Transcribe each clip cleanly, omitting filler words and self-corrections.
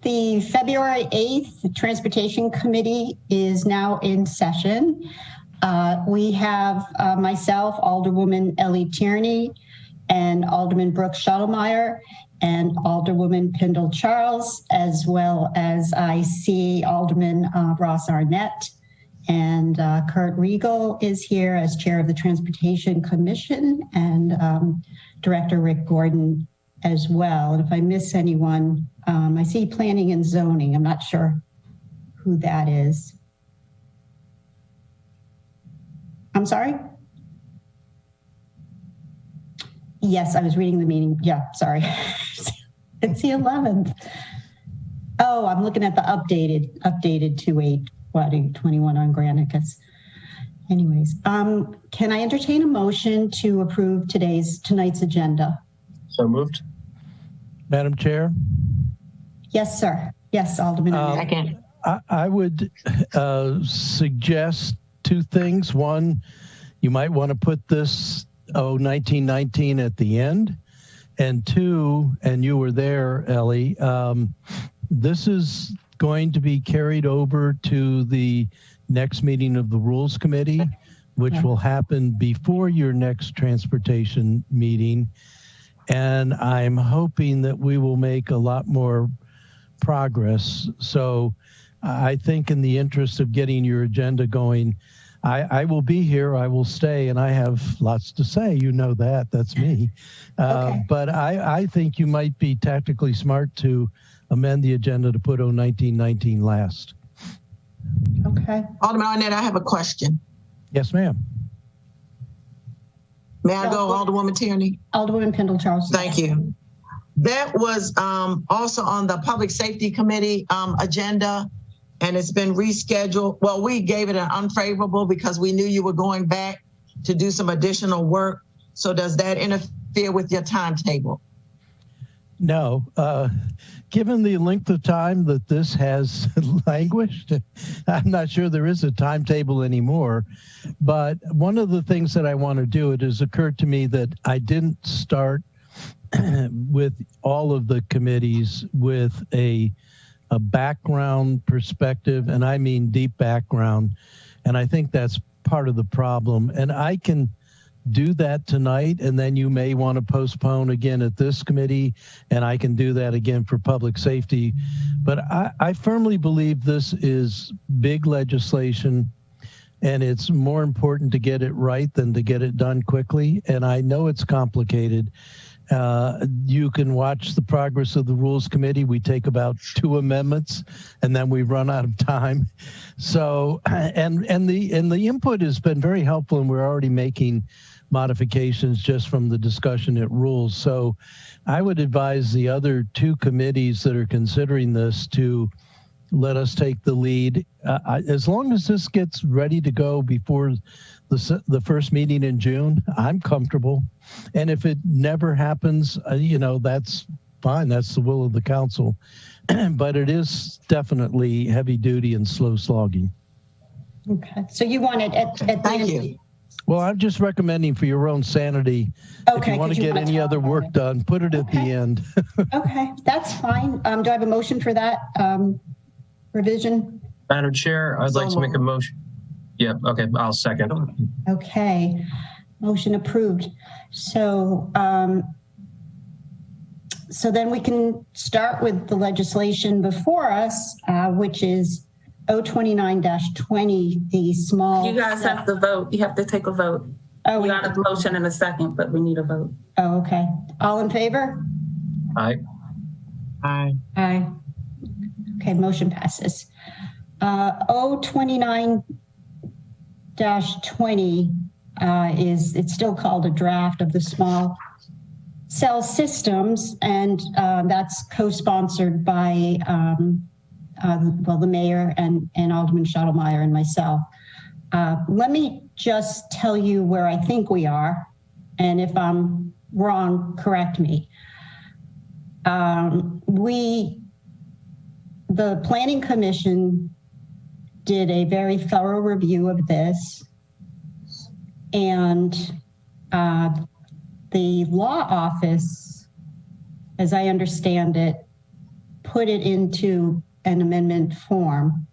the February 8th Transportation Committee is now in session. We have myself, Alderwoman Ellie Tierney, and Alderman Brooke Schuttlemeyer, and Alderwoman Pindle Charles, as well as I see Alderman Ross Arnett, and Kurt Riegel is here as chair of the Transportation Commission, and Director Rick Gordon as well. And if I miss anyone, I see Planning and Zoning. I'm not sure who that is. I'm sorry? Yes, I was reading the meeting. Yeah, sorry. It's the 11th. Oh, I'm looking at the updated 2/8/21 on Granicus. Anyways, can I entertain a motion to approve tonight's agenda? So moved. Madam Chair? Yes, sir. Yes, Alderman. Second. I would suggest two things. One, you might want to put this 1919 at the end. And two, and you were there, Ellie, this is going to be carried over to the next meeting of the Rules Committee, which will happen before your next transportation meeting. And I'm hoping that we will make a lot more progress. So I think in the interest of getting your agenda going, I will be here, I will stay, and I have lots to say. You know that, that's me. Okay. But I think you might be tactically smart to amend the agenda to put 1919 last. Okay. Alderman Arnett, I have a question. Yes, ma'am. May I go, Alderwoman Tierney? Alderwoman Pindle Charles. Thank you. That was also on the Public Safety Committee agenda, and it's been rescheduled. Well, we gave it an unfavorable because we knew you were going back to do some additional work. So does that interfere with your timetable? No. Given the length of time that this has languished, I'm not sure there is a timetable anymore. But one of the things that I want to do, it has occurred to me that I didn't start with all of the committees with a background perspective, and I mean deep background. And I think that's part of the problem. And I can do that tonight, and then you may want to postpone again at this committee, and I can do that again for public safety. But I firmly believe this is big legislation, and it's more important to get it right than to get it done quickly. And I know it's complicated. You can watch the progress of the Rules Committee. We take about 2 amendments, and then we run out of time. So, and the input has been very helpful, and we're already making modifications just from the discussion at Rules. So I would advise the other 2 committees that are considering this to let us take the lead. As long as this gets ready to go before the first meeting in June, I'm comfortable. And if it never happens, that's fine. That's the will of the council. But it is definitely heavy duty and slow slogging. Okay. So you want it at the Thank end? you. Well, I'm just recommending for your own sanity, Okay, if you want to get any other work done, put it at the end. Okay, that's fine. Do I have a motion for that revision? Madam Chair, I'd like to make a motion. Yeah, okay, I'll second. Okay, motion approved. So, so then we can start with the legislation before us, which is 029-20, the small. You guys have to vote. You have to take a vote. Oh, we got a motion in a second, but we need a vote. Oh, okay. All in favor? Aye. Aye. Aye. Okay, motion passes. 029-20 it's still called a draft of the small cell systems, and that's co-sponsored by the mayor and Alderman Schuttlemeyer and myself. Let me just tell you where I think we are, and if I'm wrong, correct me. The Planning Commission did a very thorough review of this, and the law office, as I understand it, put it into an amendment form.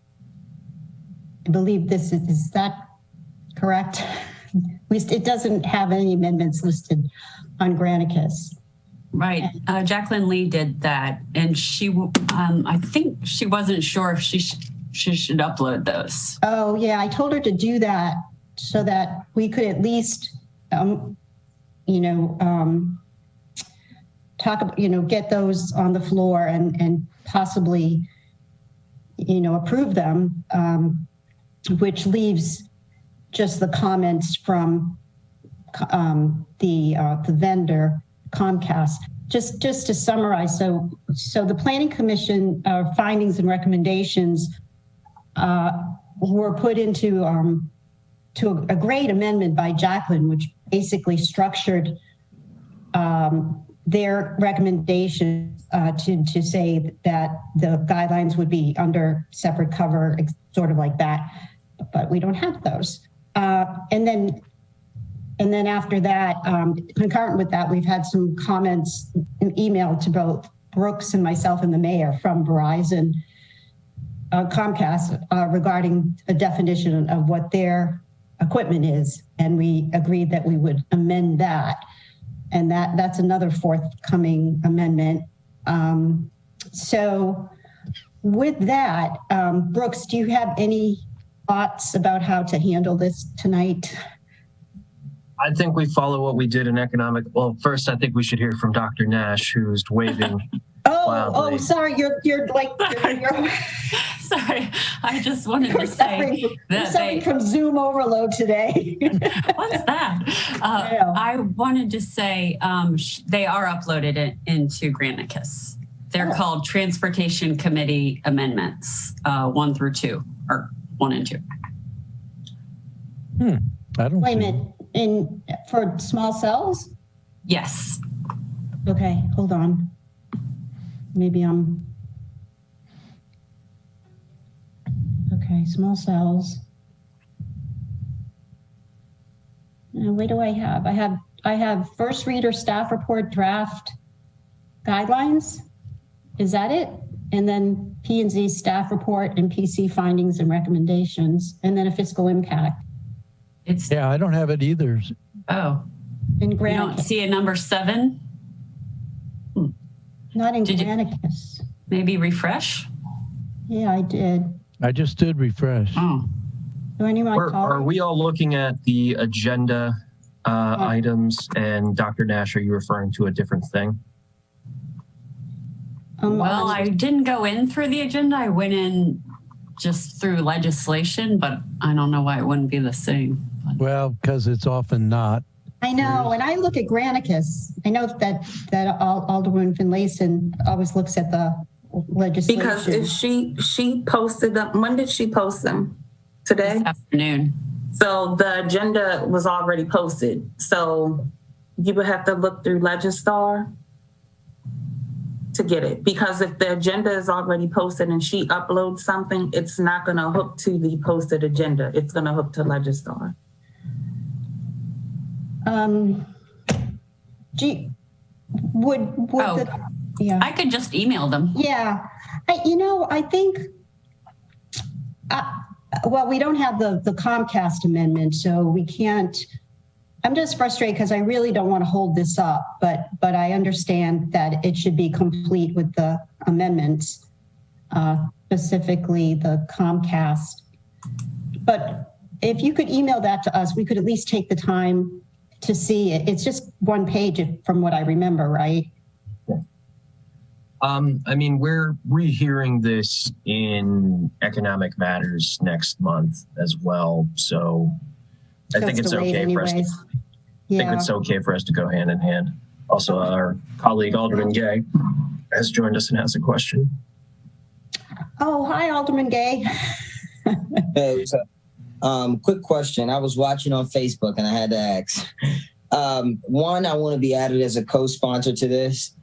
I believe is that correct? It doesn't have any amendments listed on Granicus. Right. Jacqueline Lee did that, and she, I think she wasn't sure if she should upload those. Oh yeah, I told her to do that so that we could at least, talk about, get those on the floor and possibly, approve them, which leaves just the comments from the vendor, Comcast. Just to summarize, so the Planning Commission findings and recommendations were put into to a great amendment by Jacqueline, which basically structured their recommendation to say that the guidelines would be under separate cover, sort of like that, but we don't have those. And then after that, concurrent with that, we've had some comments in email to both Brooks and myself and the mayor from Verizon, Comcast, regarding a definition of what their equipment is. And we agreed that we would amend that. And that's another forthcoming amendment. So with that, Brooks, do you have any thoughts about how to handle this tonight? I think we follow what we did in economic. Well, first, I think we should hear from Dr. Nash, who's waving. Oh, sorry. You're Sorry, I just wanted to say that suffering from Zoom overload today. What's that? I wanted to say they are uploaded into Granicus. They're called Transportation Committee Amendments 1 through 2, or 1 and 2. I don't. Wait a minute. For small cells? Yes. Okay, hold on. Maybe okay, small cells. Now, what do I have? I have first reader staff report draft guidelines. Is that it? And then P&Z staff report and PC findings and recommendations, and then a fiscal impact. Yeah, I don't have it either. Oh. In You don't see a number 7? Not in Granicus. Maybe refresh? Yeah, I did. I just did refresh. Oh. Do anyone call? Are we all looking at the agenda items? And Dr. Nash, are you referring to a different thing? Well, I didn't go in through the agenda. I went in just through legislation, but I don't know why it wouldn't be the same. Well, because it's often not. I know, and I look at Granicus. I know that Alderwoman Finlayson always looks at the legislation. Because if she posted them, when did she post them? Today? This afternoon. So the agenda was already posted. So you would have to look through Legistar to get it. Because if the agenda is already posted and she uploads something, it's not going to hook to the posted agenda. It's going to hook to Legistar. I could just email them. Yeah, I think. Well, we don't have the Comcast amendment, so we can't. I'm just frustrated because I really don't want to hold this up, but I understand that it should be complete with the amendments, specifically the Comcast. But if you could email that to us, we could at least take the time to see it. It's just one page from what I remember, right? I mean, we're rehearing this in Economic Matters next month as well. So I think it's okay for us. I think it's okay for us to go hand in hand. Also, our colleague Alderman Gay has joined us and has a question. Oh, hi, Alderman Gay. Hey, what's up? Quick question. I was watching on Facebook and I had to ask. One, I want to be added as a co-sponsor to this.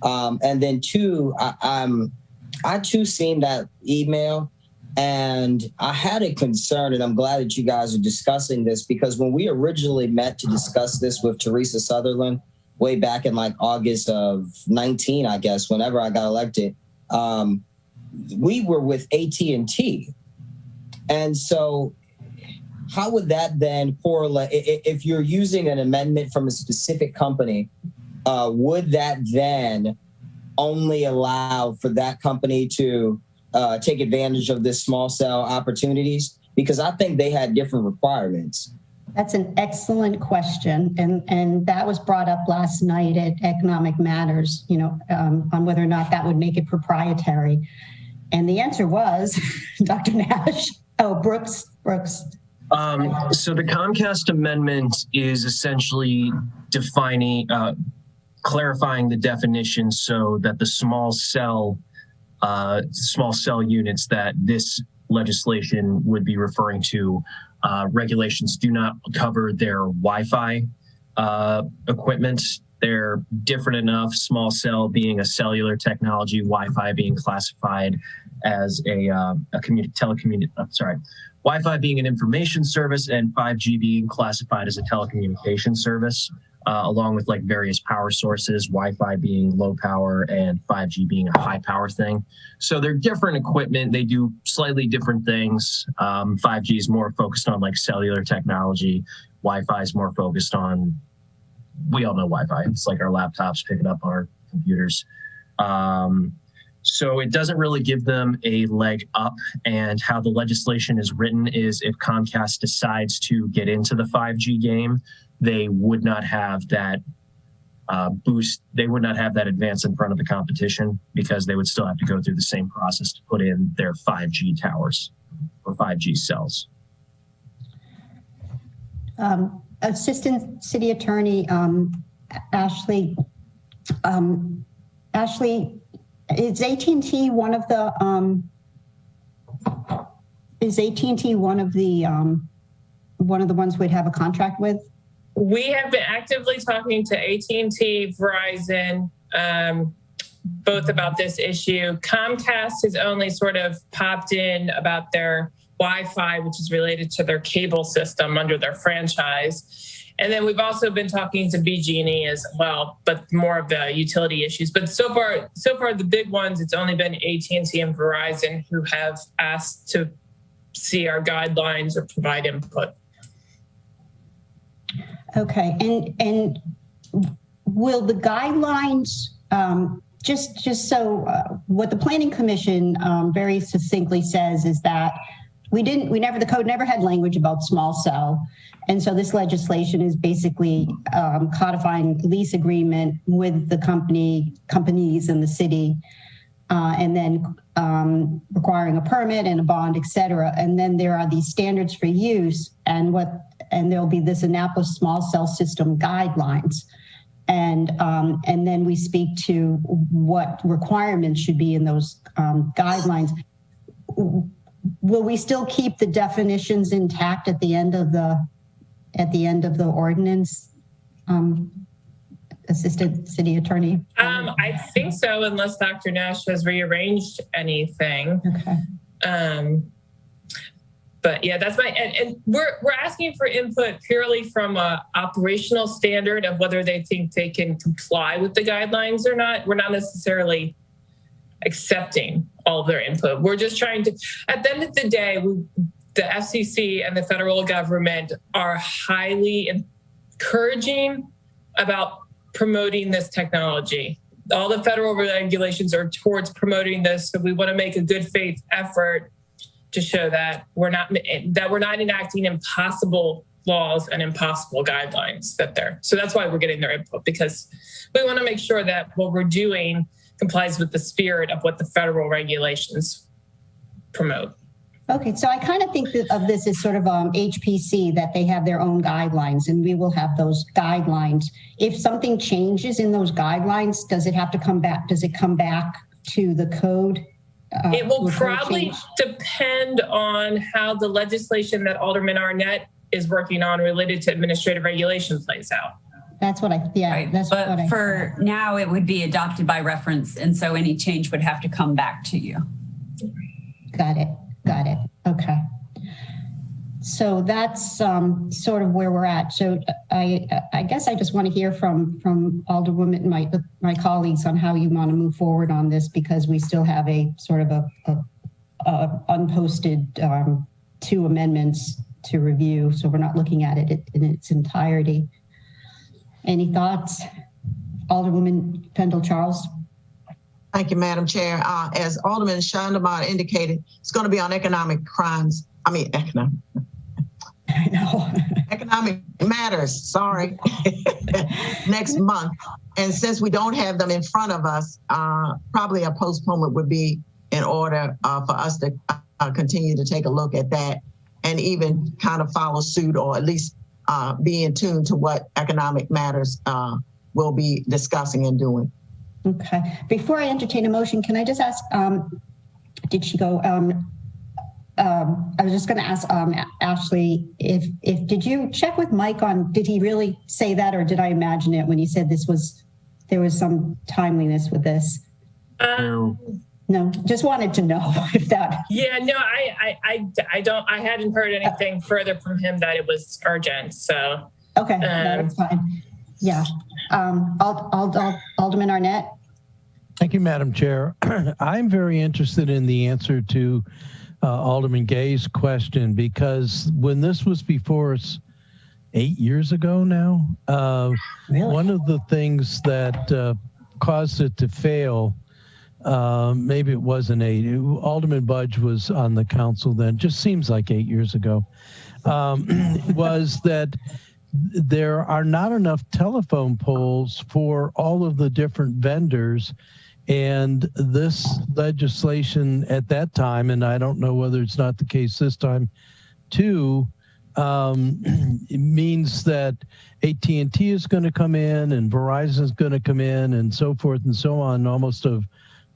And then 2, I too seen that email and I had a concern, and I'm glad that you guys are discussing this, because when we originally met to discuss this with Teresa Sutherland way back in like August of 19, I guess, whenever I got elected, we were with AT&T. And so how would that then correlate? If you're using an amendment from a specific company, would that then only allow for that company to take advantage of this small cell opportunities? Because I think they had different requirements. That's an excellent question. And that was brought up last night at Economic Matters, on whether or not that would make it proprietary. And the answer was, Dr. Nash, Brooks. So the Comcast Amendment is essentially defining, clarifying the definition so that the small cell units that this legislation would be referring to, regulations do not cover their Wi-Fi equipment. They're different enough, small cell being a cellular technology, Wi-Fi being classified as Wi-Fi being an information service, and 5G being classified as a telecommunication service, along with like various power sources, Wi-Fi being low power and 5G being a high power thing. So they're different equipment. They do slightly different things. 5G is more focused on like cellular technology. Wi-Fi is more focused on, we all know Wi-Fi. It's like our laptops picking up our computers. So it doesn't really give them a leg up. And how the legislation is written is if Comcast decides to get into the 5G game, they would not have that boost. They would not have that advance in front of the competition because they would still have to go through the same process to put in their 5G towers or 5G cells. Assistant City Attorney Ashley, is AT&T one of the ones we'd have a contract with? We have been actively talking to AT&T, Verizon, both about this issue. Comcast has only sort of popped in about their Wi-Fi, which is related to their cable system under their franchise. And then we've also been talking to BG&E as well, but more of the utility issues. But so far the big ones, it's only been AT&T and Verizon who have asked to see our guidelines or provide input. Okay, and will the guidelines, just so what the Planning Commission very succinctly says is that the code never had language about small cell. And so this legislation is basically codifying lease agreement with the companies in the city, and then requiring a permit and a bond, et cetera. And then there are these standards for use and there'll be this Annapolis small cell system guidelines. And then we speak to what requirements should be in those guidelines. Will we still keep the definitions intact at the end of the ordinance? Assistant City Attorney? I think so, unless Dr. Nash has rearranged anything. Okay. But yeah, that's and we're asking for input purely from a operational standard of whether they think they can comply with the guidelines or not. We're not necessarily accepting all of their input. We're just trying to, at the end of the day, the FCC and the federal government are highly encouraging about promoting this technology. All the federal regulations are towards promoting this, so we want to make a good faith effort to show that we're not enacting impossible laws and impossible guidelines so that's why we're getting their input, because we want to make sure that what we're doing complies with the spirit of what the federal regulations promote. Okay, so I kind of think of this as sort of HPC, that they have their own guidelines and we will have those guidelines. If something changes in those guidelines, does it have to come back? Does it come back to the code? It will probably depend on how the legislation that Alderman Arnett is working on related to administrative regulation plays out. That's what right. But for now, it would be adopted by reference. And so any change would have to come back to you. Got it. Okay. So that's sort of where we're at. So I guess I just want to hear from Alderwoman, my colleagues, on how you want to move forward on this, because we still have a sort of a unposted 2 amendments to review. So we're not looking at it in its entirety. Any thoughts? Alderwoman Pendle-Charles. Thank you, Madam Chair. As Alderman Schandemeyer indicated, it's going to be on economic crimes. I know. Economic matters, sorry, next month. And since we don't have them in front of us, probably a postponement would be in order for us to continue to take a look at that and even kind of follow suit, or at least be in tune to what economic matters we'll be discussing and doing. Okay. Before I entertain a motion, can I just ask, did she go? I was just going to ask Ashley, if did you check with Mike on, did he really say that, or did I imagine it when he said there was some timeliness with this? No, just wanted to know if that. Yeah, no, I hadn't heard anything further from him that it was urgent. So okay, that's fine. Yeah, Alderman Arnett. Thank you, Madam Chair. I'm very interested in the answer to Alderman Gay's question, because when this was before us 8 years ago now, really? One of the things that caused it to fail, maybe it wasn't 8, Alderman Budge was on the council then, just seems like 8 years ago, was that there are not enough telephone poles for all of the different vendors. And this legislation at that time, and I don't know whether it's not the case this time too, it means that AT&T is going to come in and Verizon is going to come in and so forth and so on, almost a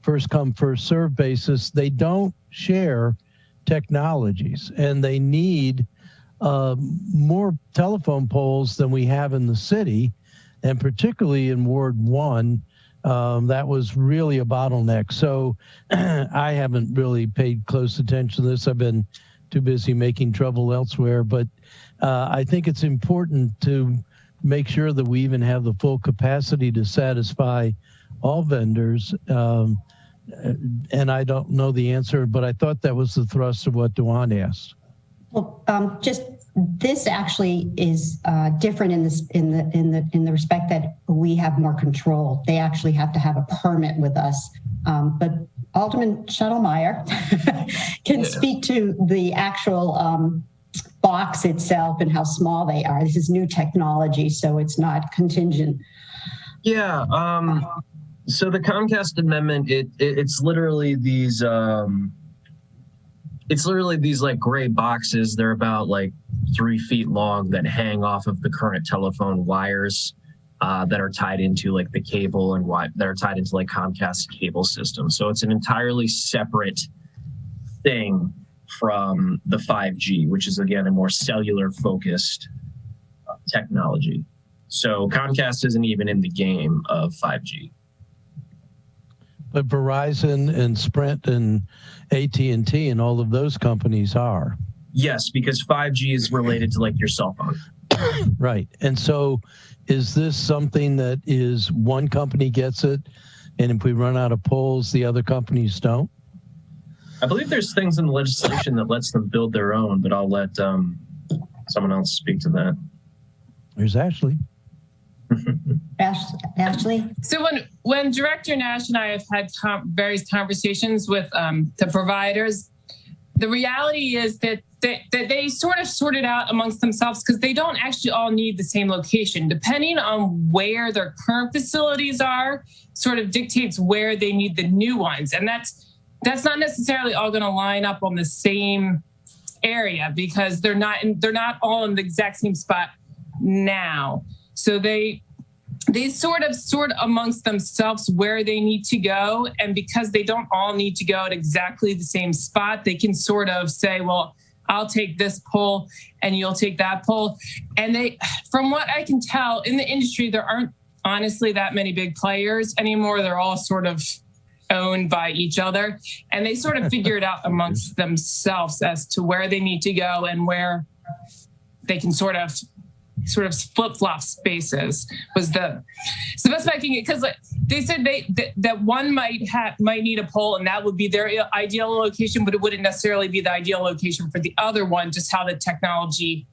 first come, first serve basis. They don't share technologies, and they need more telephone poles than we have in the city, and particularly in Ward 1. That was really a bottleneck. So I haven't really paid close attention to this. I've been too busy making trouble elsewhere. But I think it's important to make sure that we even have the full capacity to satisfy all vendors. And I don't know the answer, but I thought that was the thrust of what Dewan asked. Well, this actually is different in the respect that we have more control. They actually have to have a permit with us. But Alderman Schandemeyer can speak to the actual box itself and how small they are. This is new technology, so it's not contingent. Yeah. So the Comcast Amendment, it's literally these. It's literally these like gray boxes. They're about like 3 feet long that hang off of the current telephone wires that are tied into like the cable and that are tied into like Comcast cable system. So it's an entirely separate thing from the 5G, which is again a more cellular focused technology. So Comcast isn't even in the game of 5G. But Verizon and Sprint and AT&T and all of those companies are. Yes, because 5G is related to like your cell phone. Right. And so is this something that is one company gets it, and if we run out of poles, the other companies don't? I believe there's things in the legislation that lets them build their own, but I'll let someone else speak to that. There's Ashley. Ashley? So when Director Nash and I have had various conversations with the providers, the reality is that they sort of sorted out amongst themselves because they don't actually all need the same location. Depending on where their current facilities are, sort of dictates where they need the new ones. And that's not necessarily all going to line up on the same area because they're not all in the exact same spot now. So they sort amongst themselves where they need to go. And because they don't all need to go at exactly the same spot, they can sort of say, well, I'll take this pole and you'll take that pole. And from what I can tell in the industry, there aren't honestly that many big players anymore. They're all sort of owned by each other. And they sort of figure it out amongst themselves as to where they need to go and where they can sort of flip-flop spaces was the best way I can get, because they said that one might need a pole and that would be their ideal location, but it wouldn't necessarily be the ideal location for the other one, just how the technology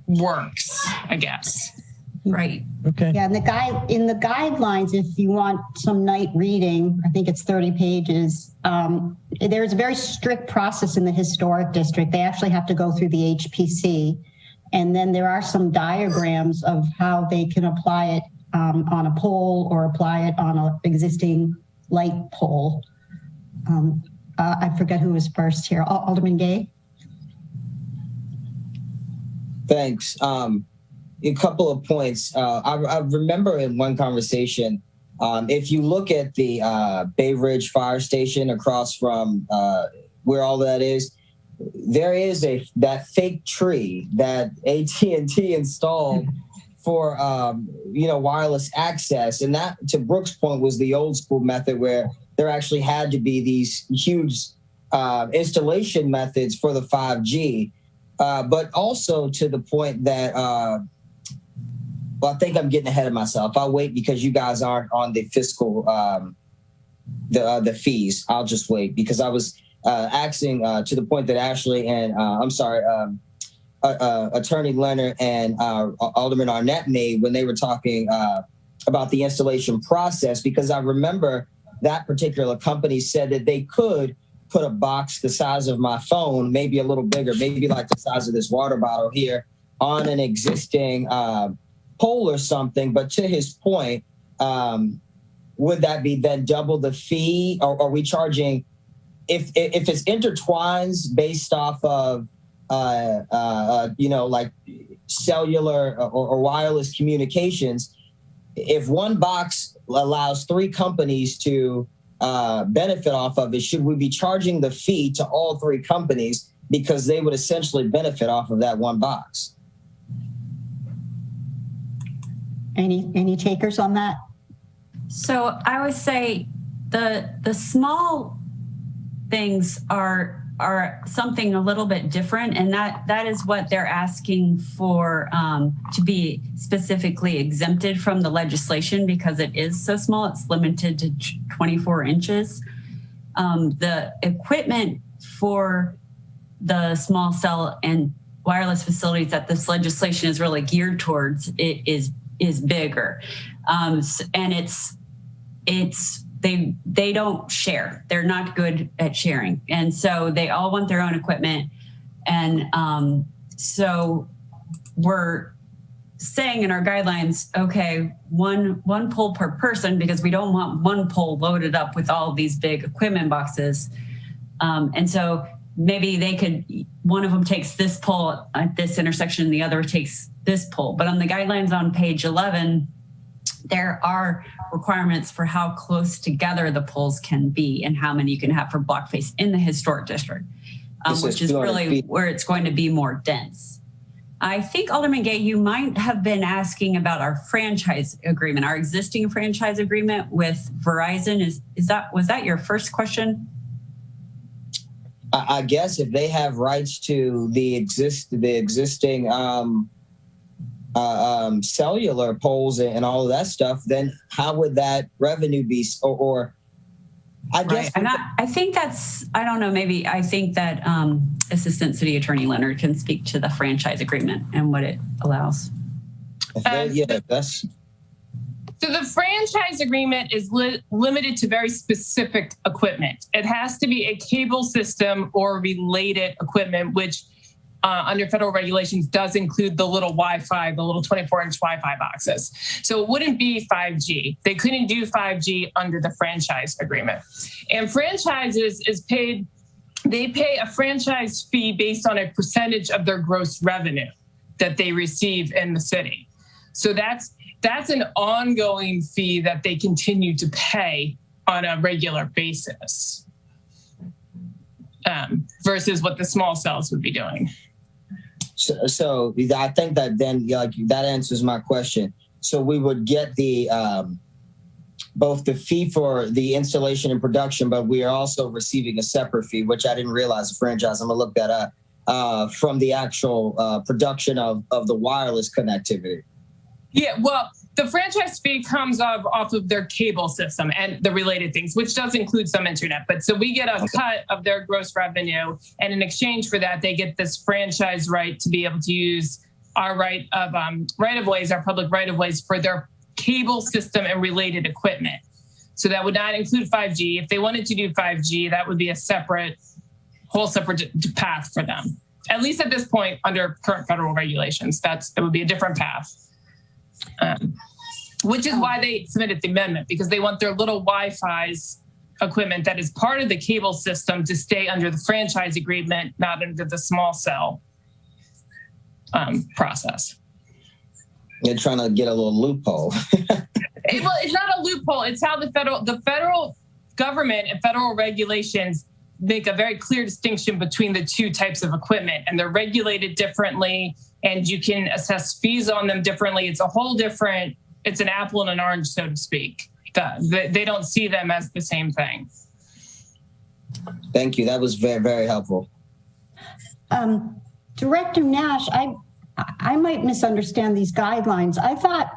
works, I guess. Right. Okay. Yeah, and in the guidelines, if you want some night reading, I think it's 30 pages. There's a very strict process in the historic district. They actually have to go through the HPC. And then there are some diagrams of how they can apply it on a pole or apply it on an existing light pole. I forget who was first here. Alderman Gay? Thanks. A couple of points. I remember in one conversation, if you look at the Bay Ridge Fire Station across from where all that is, there is that fake tree that AT&T installed for wireless access, and that, to Brooke's point, was the old school method where there actually had to be these huge installation methods for the 5G, but also to the point that I think I'm getting ahead of myself. I'll wait because you guys aren't on the fiscal the fees. I'll just wait because I was asking to the point that Ashley and Attorney Leonard and Alderman Arnett made when they were talking about the installation process, because I remember that particular company said that they could put a box the size of my phone, maybe a little bigger, maybe like the size of this water bottle here, on an existing pole or something. But to his point, would that be then double the fee? Or are we charging, if it's intertwines based off of like cellular or wireless communications, if one box allows 3 companies to benefit off of it, should we be charging the fee to all 3 companies because they would essentially benefit off of that one box? Any takers on that? So I would say the small things are something a little bit different, and that is what they're asking for to be specifically exempted from the legislation because it is so small. It's limited to 24 inches. The equipment for the small cell and wireless facilities that this legislation is really geared towards is bigger, and they don't share. They're not good at sharing. And so they all want their own equipment. And so we're saying in our guidelines, okay, one pole per person, because we don't want one pole loaded up with all these big equipment boxes. And so maybe one of them takes this pole at this intersection, the other takes this pole. But on the guidelines on page 11, there are requirements for how close together the poles can be and how many you can have for block face in the historic district, which is really where it's going to be more dense. I think, Alderman Gay, you might have been asking about our franchise agreement, our existing franchise agreement with Verizon. Was that your first question? I guess if they have rights to the existing cellular poles and all of that stuff, then how would that revenue be? Or I guess. Right. I think that's, I don't know, maybe I think that Assistant City Attorney Leonard can speak to the franchise agreement and what it allows. So the franchise agreement is limited to very specific equipment. It has to be a cable system or related equipment, which under federal regulations does include the little Wi-Fi, the little 24-inch Wi-Fi boxes. So it wouldn't be 5G. They couldn't do 5G under the franchise agreement. And franchises they pay a franchise fee based on a percentage of their gross revenue that they receive in the city. So that's an ongoing fee that they continue to pay on a regular basis versus what the small cells would be doing. So I think that then that answers my question. So we would get the both the fee for the installation and production, but we are also receiving a separate fee, which I didn't realize, a franchise. I'm gonna look that up. from the actual production of the wireless connectivity? Yeah, well, the franchise fee comes off of their cable system and the related things, which does include some internet. But so we get a cut of their gross revenue, and in exchange for that, they get this franchise right to be able to use our right of ways, our public right of ways for their cable system and related equipment. So that would not include 5G. If they wanted to do 5G, that would be a whole separate path for them. At least at this point, under current federal regulations, it would be a different path. Which is why they submitted the amendment, because they want their little Wi-Fi's equipment that is part of the cable system to stay under the franchise agreement, not under the small cell process. You're trying to get a little loophole. Well, it's not a loophole. It's how the federal government and federal regulations make a very clear distinction between the two types of equipment, and they're regulated differently, and you can assess fees on them differently. It's a whole different, it's an apple and an orange, so to speak. They don't see them as the same thing. Thank you. That was very, very helpful. Director Nash, I might misunderstand these guidelines. I thought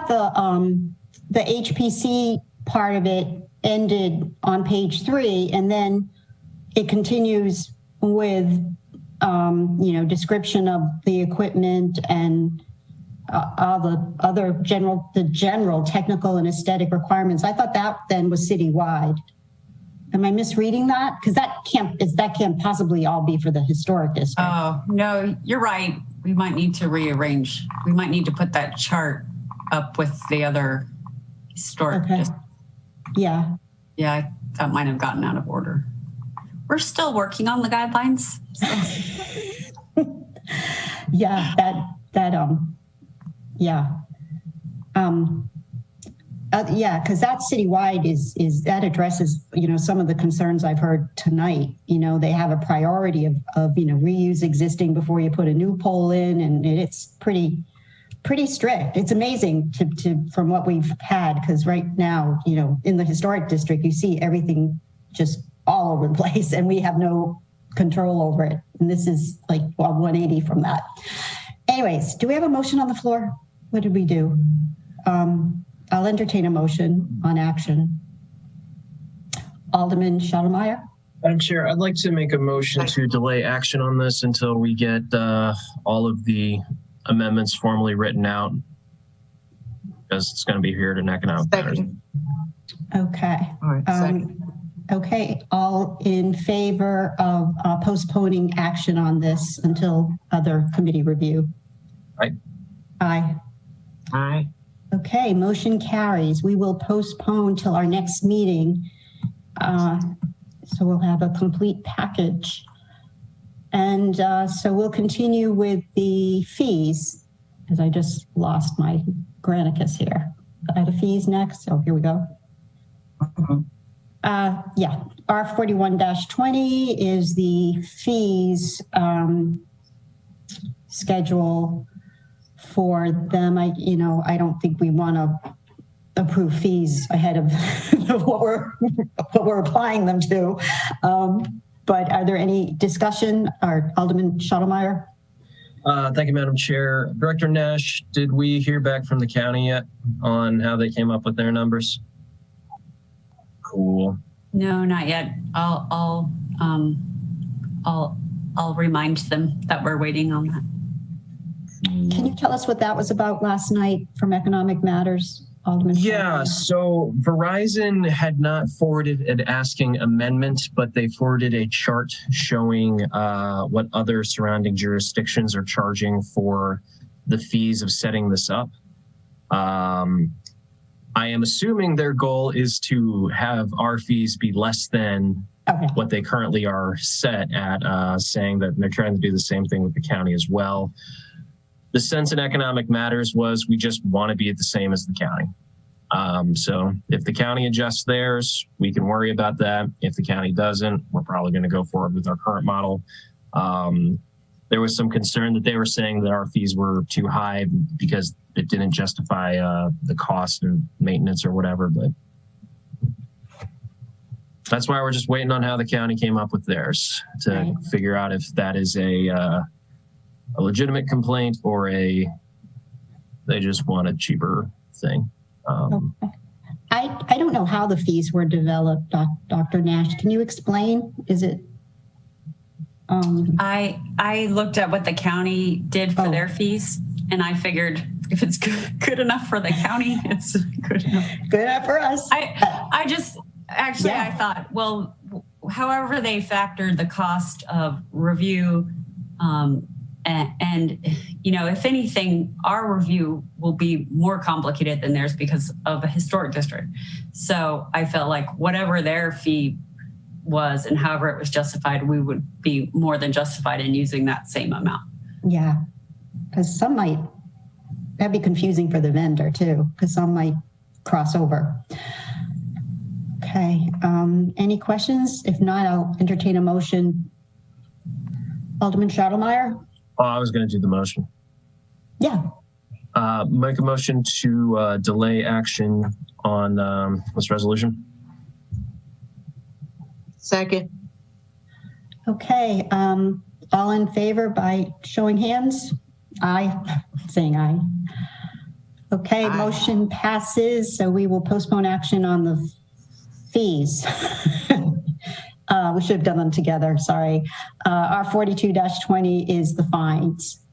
the HPC part of it ended on page 3, and then it continues with description of the equipment and all the other general technical and aesthetic requirements. I thought that then was citywide. Am I misreading that? Because that can't possibly all be for the historic district. Oh, no, you're right. We might need to rearrange. We might need to put that chart up with the other historic district. Yeah. Yeah, that might have gotten out of order. We're still working on the guidelines. So. Yeah, because that citywide is that addresses some of the concerns I've heard tonight. They have a priority of reuse existing before you put a new pole in, and it's pretty strict. It's amazing from what we've had, because right now in the historic district you see everything just all over the place, and we have no control over it. And this is like 180 from that. Anyways, do we have a motion on the floor? What did we do? I'll entertain a motion on action. Alderman Schottlemeier. Madam Chair, I'd like to make a motion to delay action on this until we get all of the amendments formally written out, because it's going to be here at an economic matters. Okay. All right. Second. Okay. All in favor of postponing action on this until other committee review? Aye. Aye. Aye. Okay, motion carries. We will postpone till our next meeting. So we'll have a complete package. And so we'll continue with the fees, as I just lost my Granicus here. Are the fees next? Oh, here we go. Yeah, R41-20 is the fees schedule for them. I don't think we want to approve fees ahead of what we're applying them to. But are there any discussion? Or Alderman Schottlemeier? Thank you, Madam Chair. Director Nash, did we hear back from the county yet on how they came up with their numbers? Cool. No, not yet. I'll remind them that we're waiting on that. Can you tell us what that was about last night from Economic Matters, Alderman? Yeah, so Verizon had not forwarded an asking amendment, but they forwarded a chart showing what other surrounding jurisdictions are charging for the fees of setting this up. I am assuming their goal is to have our fees be less than what they currently are set at, saying that they're trying to do the same thing with the county as well. The sense in Economic Matters was we just want to be at the same as the county. So if the county adjusts theirs, we can worry about that. If the county doesn't, we're probably going to go forward with our current model. There was some concern that they were saying that our fees were too high because it didn't justify the cost and maintenance or whatever. But That's why we're just waiting on how the county came up with theirs to figure out if that is a legitimate complaint or they just want a cheaper thing. I don't know how the fees were developed, Dr. Nash. Can you explain? Is it? I looked at what the county did for their fees, and I figured if it's good enough for the county, it's good enough. Good enough for us. I just actually I thought, well, however they factored the cost of review, and you know, if anything, our review will be more complicated than theirs because of a historic district. So I felt like whatever their fee was and however it was justified, we would be more than justified in using that same amount. Yeah, because that'd be confusing for the vendor too, because some might cross over. Okay, any questions? If not, I'll entertain a motion. Alderman Stottlemyre? Oh, I was going to do the motion. Yeah. Make a motion to delay action on this resolution. Second. Okay, all in favor by showing hands? Aye, saying aye. Okay, aye. Motion passes, so we will postpone action on the fees. We should have done them together, sorry. Our 42-20 is the fines.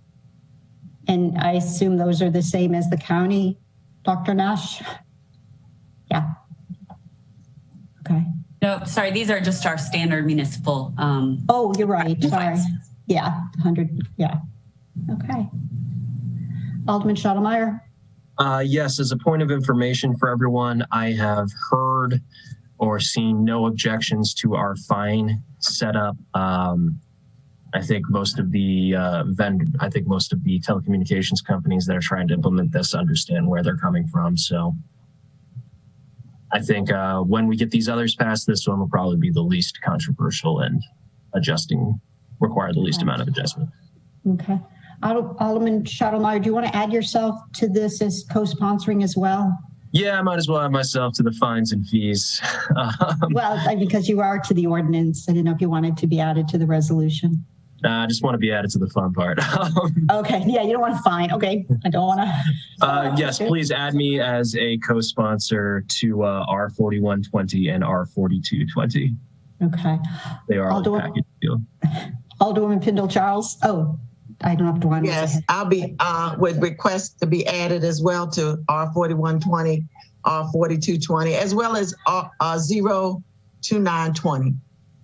And I assume those are the same as the county, Dr. Nash? Yeah. Okay. No, sorry, these are just our standard municipal. Oh, you're right, sorry. Yeah, 100, yeah. Okay. Alderman Stottlemyre? Yes, as a point of information for everyone, I have heard or seen no objections to our fine setup. I think most of the telecommunications companies that are trying to implement this understand where they're coming from. So I think when we get these others passed, this one will probably be the least controversial and require the least amount of adjustment. Okay. Alderman Stottlemyre, do you want to add yourself to this as co-sponsoring as well? Yeah, I might as well add myself to the fines and fees. Well, because you are to the ordinance. I didn't know if you wanted to be added to the resolution. I just want to be added to the fun part. Okay, yeah, you don't want to fine. Okay, I don't want to. Yes, please add me as a co-sponsor to R4120 and R4220. Okay. They are all the package deal. Alderwoman Pindle-Charles. Oh, I don't have to want to. Yes, I'll be with request to be added as well to R4120, R4220, as well as 02920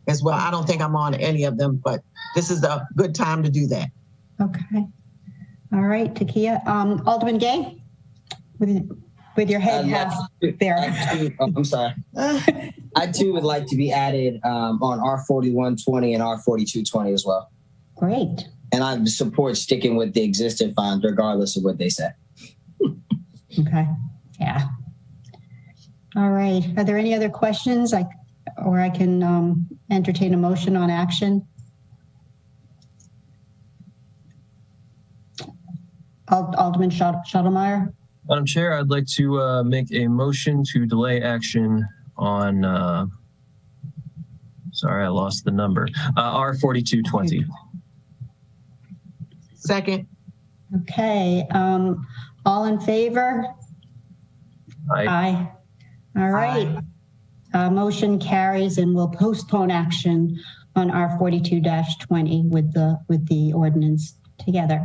as well. I don't think I'm on any of them, but this is a good time to do that. Okay. All right, Takia. Alderman Gay, with your head half there. I'm sorry. I too would like to be added on R4120 and R4220 as well. Great. And I support sticking with the existing fines regardless of what they say. Okay. Yeah. All right. Are there any other questions? I can entertain a motion on action. Alderman Stottlemyre. Madam Chair, I'd like to make a motion to delay action on, sorry, I lost the number, R4220. Second. Okay. All in favor? Aye. All right. Motion carries, and we'll postpone action on R42-20 with the ordinance together.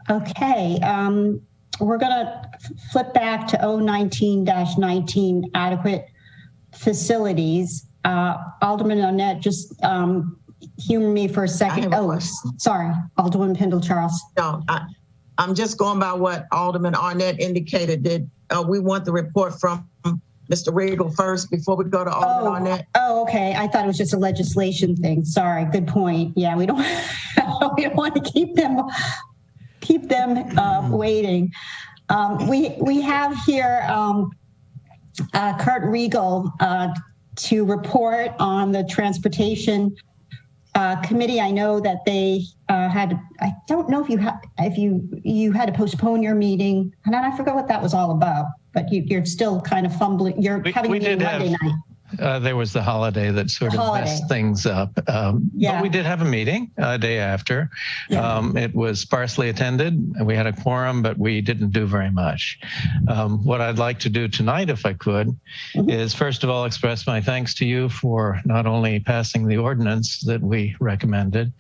Okay. We're going to flip back to 019-19 adequate facilities. Alderman Arnett, just humor me for a second. Oh, sorry, Alderman Pindle-Charles. No, I'm just going by what Alderman Arnett indicated. We want the report from Mr. Regal first before we go to Alderman Arnett. Oh, okay. I thought it was just a legislation thing. Sorry. Good point. Yeah, we don't want to keep them waiting. We have here Kurt Regal to report on the transportation committee. I know that they I don't know if you had to postpone your meeting, and I forgot what that was all about. But you're still kind of fumbling. You're having a meeting Monday night. There was the holiday that sort of messed things up. But we did have a meeting a day after. It was sparsely attended. We had a quorum, but we didn't do very much. What I'd like to do tonight, if I could, is first of all express my thanks to you for not only passing the ordinance that we recommended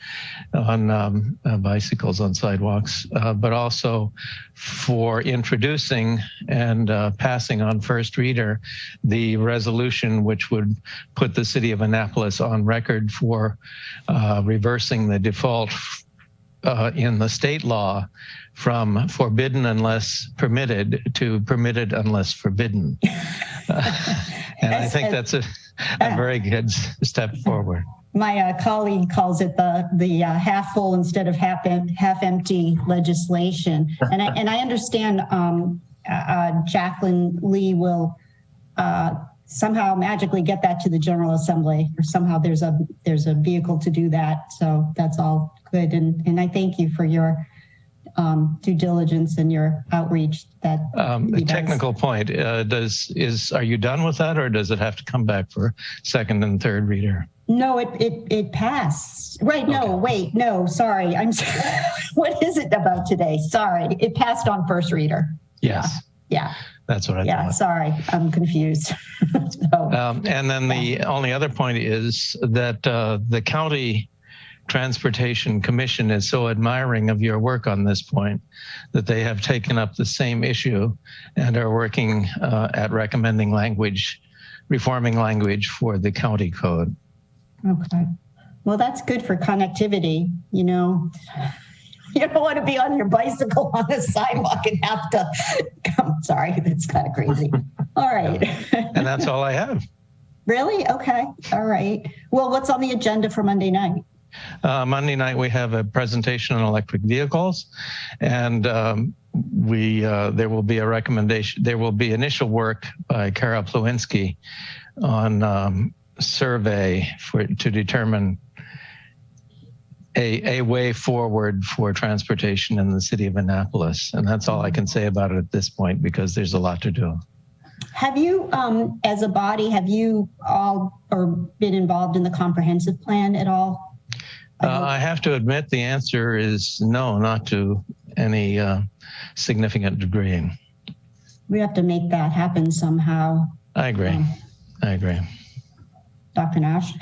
on bicycles on sidewalks, but also for introducing and passing on first reader the resolution which would put the city of Annapolis on record for reversing the default in the state law from forbidden unless permitted to permitted unless forbidden. And I think that's a very good step forward. My colleague calls it the half full instead of half empty legislation, and I understand Jacqueline Lee will somehow magically get that to the General Assembly, or somehow there's a vehicle to do that. So that's all good, and I thank you for your due diligence and your outreach. That a technical point are you done with that, or does it have to come back for second and third reader? No, it passed. Right? No, okay. Wait, no, sorry. I'm sorry. What is it about today? Sorry, it passed on first reader. Yes. Yeah. That's what I thought. Yeah, sorry, I'm confused. And then the only other point is that the County Transportation Commission is so admiring of your work on this point that they have taken up the same issue and are working at recommending reforming language for the county code. Okay. Well, that's good for connectivity, you know. You don't want to be on your bicycle on the sidewalk and have to come. Sorry, that's kind of crazy. All right. And that's all I have. Really? Okay. All right. Well, what's on the agenda for Monday night? Monday night, we have a presentation on electric vehicles, and there will be a recommendation. There will be initial work by Kara Plewinski on survey to determine a way forward for transportation in the city of Annapolis. And that's all I can say about it at this point, because there's a lot to do. Have you, as a body, have you all been involved in the comprehensive plan at all? I have to admit the answer is no, not to any significant degree. We have to make that happen somehow. I agree. I agree. Dr. Nash?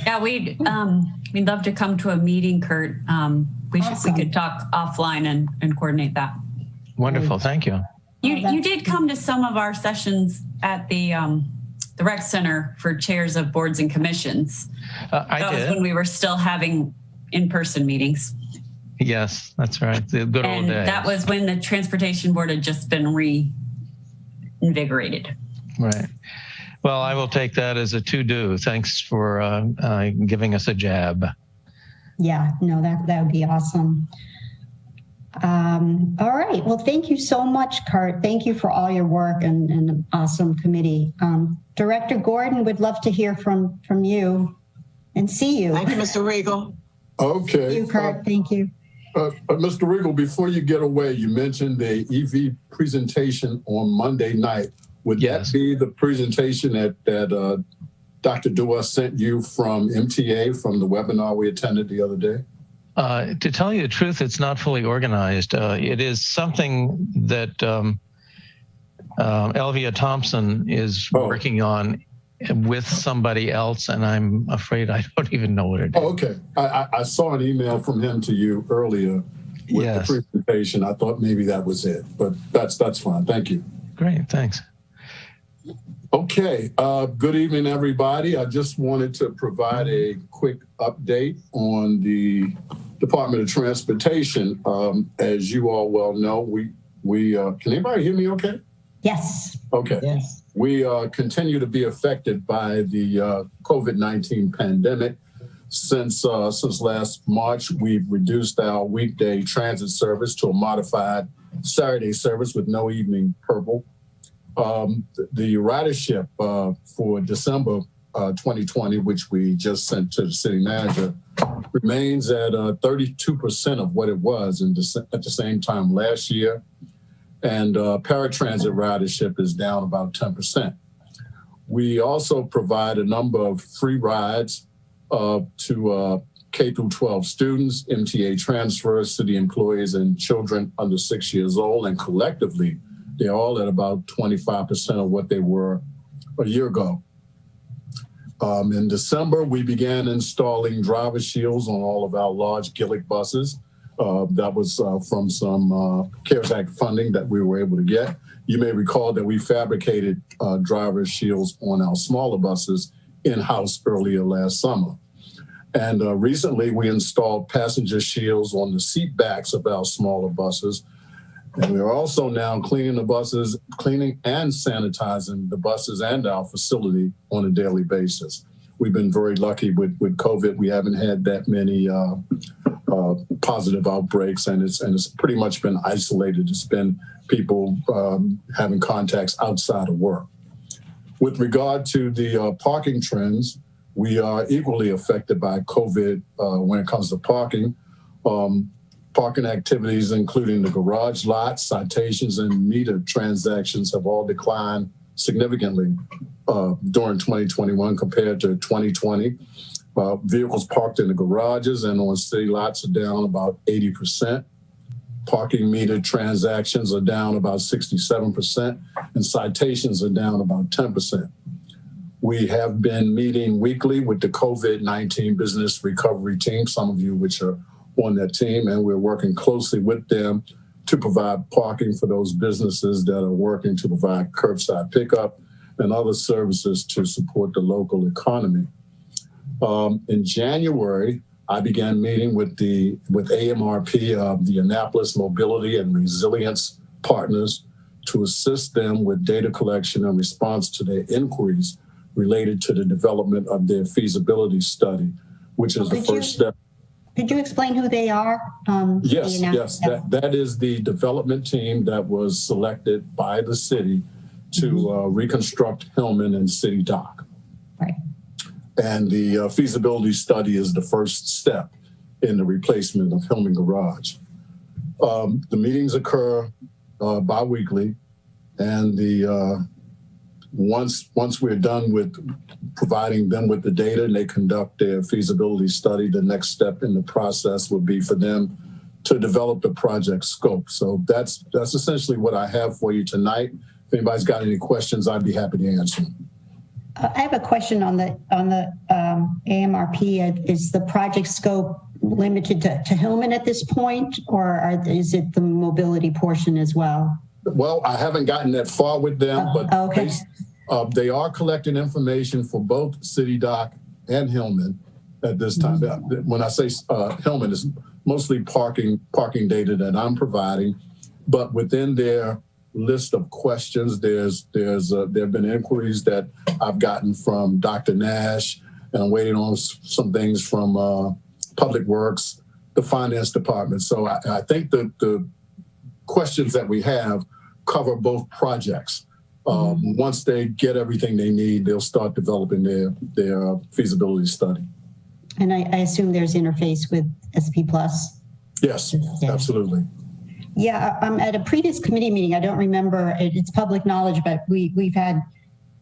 Yeah, we'd love to come to a meeting, Kurt. We could talk offline and coordinate that. Wonderful, thank you. You did come to some of our sessions at the rec center for chairs of boards and commissions. That was when we were still having in-person meetings. Yes, that's right. The good old days. That was when the transportation board had just been reinvigorated. Right. Well, I will take that as a to-do. Thanks for giving us a jab. Yeah, no, that would be awesome. All right. Well, thank you so much, Kurt. Thank you for all your work and an awesome committee. Director Gordon, would love to hear from you and see you. Thank you, Mr. Regal. Okay. Thank you, Kurt. Thank you. Mr. Regal, before you get away, you mentioned the EV presentation on Monday night. Would that be the presentation that Dr. Dua sent you from MTA from the webinar we attended the other day? To tell you the truth, it's not fully organized. It is something that Elvia Thompson is working on with somebody else, and I'm afraid I don't even know what it is. Oh, okay. I saw an email from him to you earlier with the presentation. I thought maybe that was it, but that's fine. Thank you. Great, thanks. Okay, good evening, everybody. I just wanted to provide a quick update on the Department of Transportation. As you all well know, we can anybody hear me okay? Yes. Okay. Yes. We continue to be affected by the COVID-19 pandemic. Since last March, we've reduced our weekday transit service to a modified Saturday service with no evening purple. The ridership for December 2020, which we just sent to the city manager, remains at 32% of what it was at the same time last year. And paratransit ridership is down about 10%. We also provide a number of free rides to K through 12 students, MTA transfers, city employees, and children under 6 years old. And collectively, they're all at about 25% of what they were a year ago. In December, we began installing driver shields on all of our large Gillick buses. That was from some CARES Act funding that we were able to get. You may recall that we fabricated driver shields on our smaller buses in-house earlier last summer. And recently, we installed passenger shields on the seat backs of our smaller buses. And we are also now cleaning the buses, cleaning and sanitizing the buses and our facility on a daily basis. We've been very lucky with COVID. We haven't had that many positive outbreaks, and it's pretty much been isolated. It's been people having contacts outside of work. With regard to the parking trends, we are equally affected by COVID when it comes to parking. Parking activities, including the garage lots, citations, and meter transactions have all declined significantly during 2021 compared to 2020. Vehicles parked in the garages and on city lots are down about 80%. Parking meter transactions are down about 67%, and citations are down about 10%. We have been meeting weekly with the COVID-19 business recovery team, some of you which are on that team, and we're working closely with them to provide parking for those businesses that are working to provide curbside pickup and other services to support the local economy. In January, I began meeting with AMRP, the Annapolis Mobility and Resilience Partners, to assist them with data collection and response to their inquiries related to the development of their feasibility study, which is the first step. Could you explain who they are? Yes. That is the development team that was selected by the city to reconstruct Hillman and City Dock. Right. And the feasibility study is the first step in the replacement of Hillman Garage. The meetings occur bi-weekly, and once we're done with providing them with the data and they conduct their feasibility study, the next step in the process would be for them to develop the project scope. So that's essentially what I have for you tonight. If anybody's got any questions, I'd be happy to answer them. I have a question on the AMRP. Is the project scope limited to Hillman at this point, or is it the mobility portion as well? Well, I haven't gotten that far with them, but okay. They are collecting information for both City Dock and Hillman at this time. When I say Hillman, it's mostly parking data that I'm providing, but within their list of questions, there have been inquiries that I've gotten from Dr. Nash, and I'm waiting on some things from Public Works, the Finance Department. So I think the questions that we have cover both projects. Once they get everything they need, they'll start developing their feasibility study. And I assume there's interface with SP Plus? Yes, yeah. Absolutely. Yeah, at a previous committee meeting, I don't remember, it's public knowledge, but we've had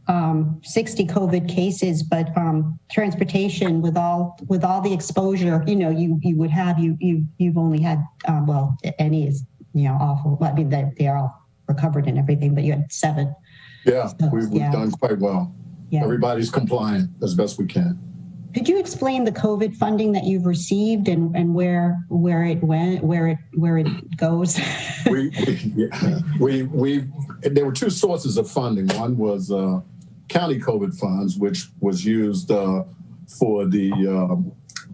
60 COVID cases, but transportation with all the exposure, you would have, you've only had, any is, awful. I mean, they are all recovered and everything, but you had 7. Yeah, so, we've done quite well. Yeah. Everybody's compliant as best we can. Could you explain the COVID funding that you've received and where it went, where it goes? There were 2 sources of funding. One was county COVID funds, which was used for the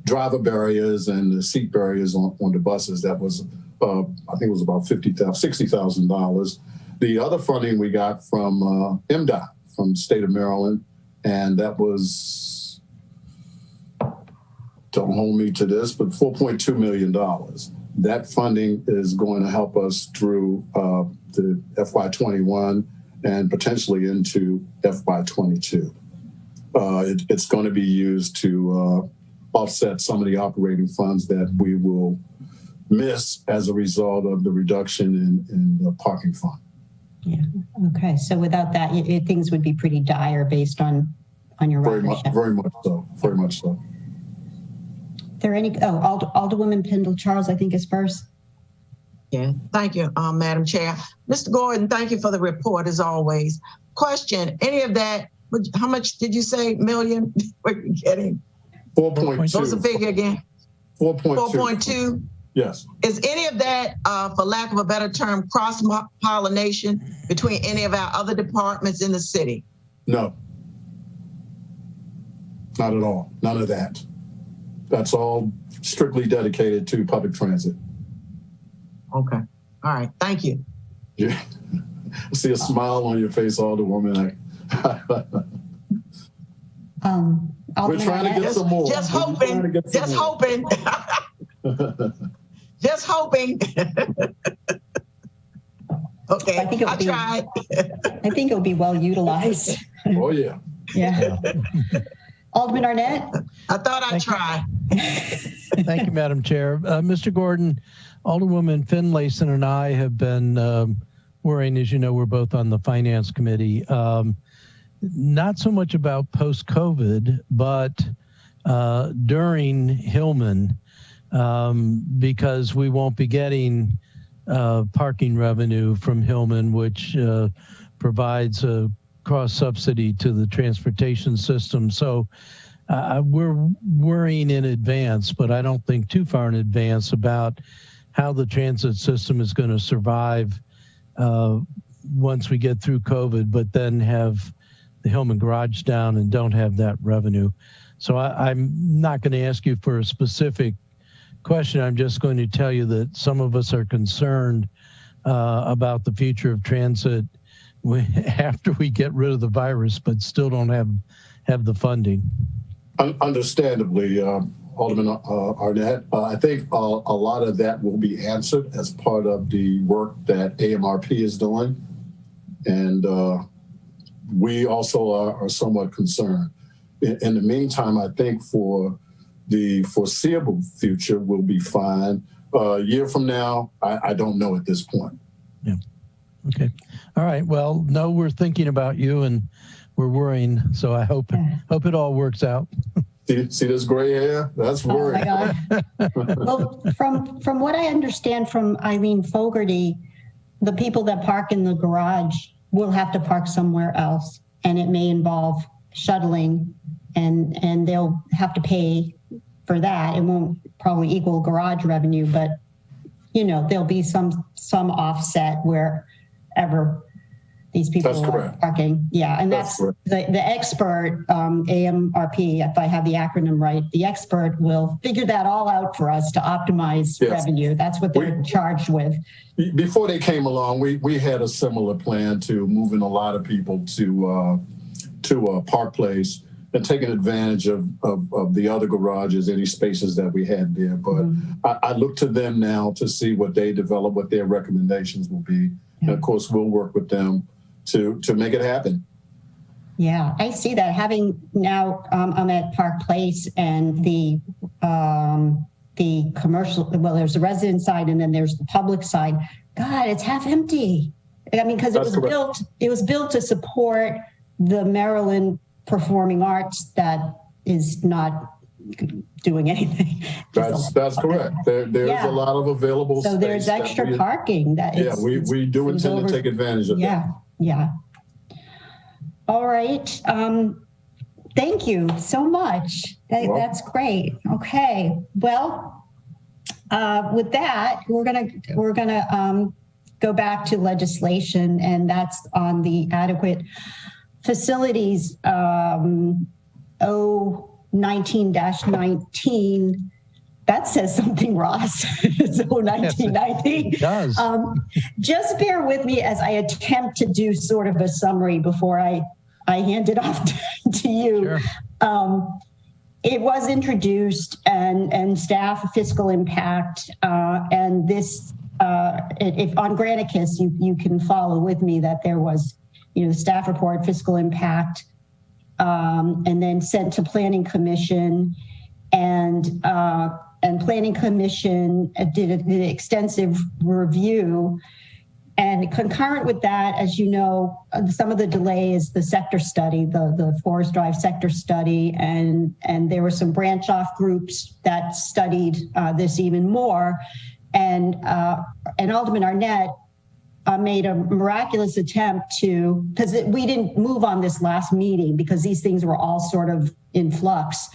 driver barriers and the seat barriers on the buses. That was, I think it was about $60,000. The other funding we got from MDOT, from the state of Maryland, and that was, don't hold me to this, but $4.2 million. That funding is going to help us through the FY21 and potentially into FY22. It's going to be used to offset some of the operating funds that we will miss as a result of the reduction in the parking fund. Yeah. Okay. So without that, things would be pretty dire based on your ridership. Very much so. Very much so. There any? Alderwoman Pendle Charles, I think, is first. Yeah. Thank you, Madam Chair. Mr. Gordon, thank you for the report as always. Question: any of that? How much did you say million we're getting? 4.2. What was the figure again? 4.2. 4.2. Yes. Is any of that, for lack of a better term, cross-pollination between any of our other departments in the city? No. Not at all. None of that. That's all strictly dedicated to public transit. Okay. All right. Thank you. Yeah. I see a smile on your face, Alderwoman. We're trying to get some more. Just hoping. Just hoping. Just hoping. Okay, I tried. I think it'll be well utilized. Oh, yeah. Yeah. Alderman Arnett? I thought I'd try. Thank you, Madam Chair. Mr. Gordon, Alderwoman Finlayson and I have been worrying, as you know, we're both on the Finance Committee, not so much about post-COVID, but during Hillman, because we won't be getting parking revenue from Hillman, which provides a cross subsidy to the transportation system. So we're worrying in advance, but I don't think too far in advance about how the transit system is going to survive once we get through COVID, but then have the Hillman garage down and don't have that revenue. So I'm not going to ask you for a specific question. I'm just going to tell you that some of us are concerned about the future of transit after we get rid of the virus, but still don't have the funding. Understandably, Alderman Arnett, I think a lot of that will be answered as part of the work that AMRP is doing. And we also are somewhat concerned. In the meantime, I think for the foreseeable future, we'll be fine. A year from now, I don't know at this point. Yeah. Okay. All right. Well, no, we're thinking about you and we're worrying. So I hope it all works out. See this gray hair? That's worrying. Oh my God. Well, from what I understand from Eileen Fogarty, the people that park in the garage will have to park somewhere else, and it may involve shuttling, and they'll have to pay for that. It won't probably equal garage revenue, but there'll be some offset wherever these people are parking. Yeah, and that's the expert, AMRP, if I have the acronym right, the expert will figure that all out for us to optimize revenue. That's what they're charged with. Before they came along, we had a similar plan to moving a lot of people to Park Place and taking advantage of the other garages, any spaces that we had there. But I look to them now to see what they develop, what their recommendations will be. And of course, we'll work with them to make it happen. Yeah, I see that. Having now I'm at Park Place, and the commercial, well, there's the resident side and then there's the public side. God, it's half empty. I mean, because it was built to support the Maryland Performing Arts that is not doing anything. That's correct. There's a lot of available space. So there's extra parking. We do intend to take advantage of that. Yeah. All right. Thank you so much. That's great. Okay. Well, with that, we're gonna go back to legislation, and that's on the adequate facilities 019-19. That says something, Ross. It's 019-19. It does. Just bear with me as I attempt to do sort of a summary before I hand it off to you. Sure. It was introduced and staff fiscal impact, and this, if on Granicus, you can follow with me that there was, the staff report, fiscal impact, and then sent to Planning Commission, and Planning Commission did an extensive review And concurrent with that, as you know, some of the delay is the sector study, the Forest Drive sector study, and there were some branch off groups that studied this even more. And Alderman Arnett made a miraculous attempt to, because we didn't move on this last meeting because these things were all sort of in flux.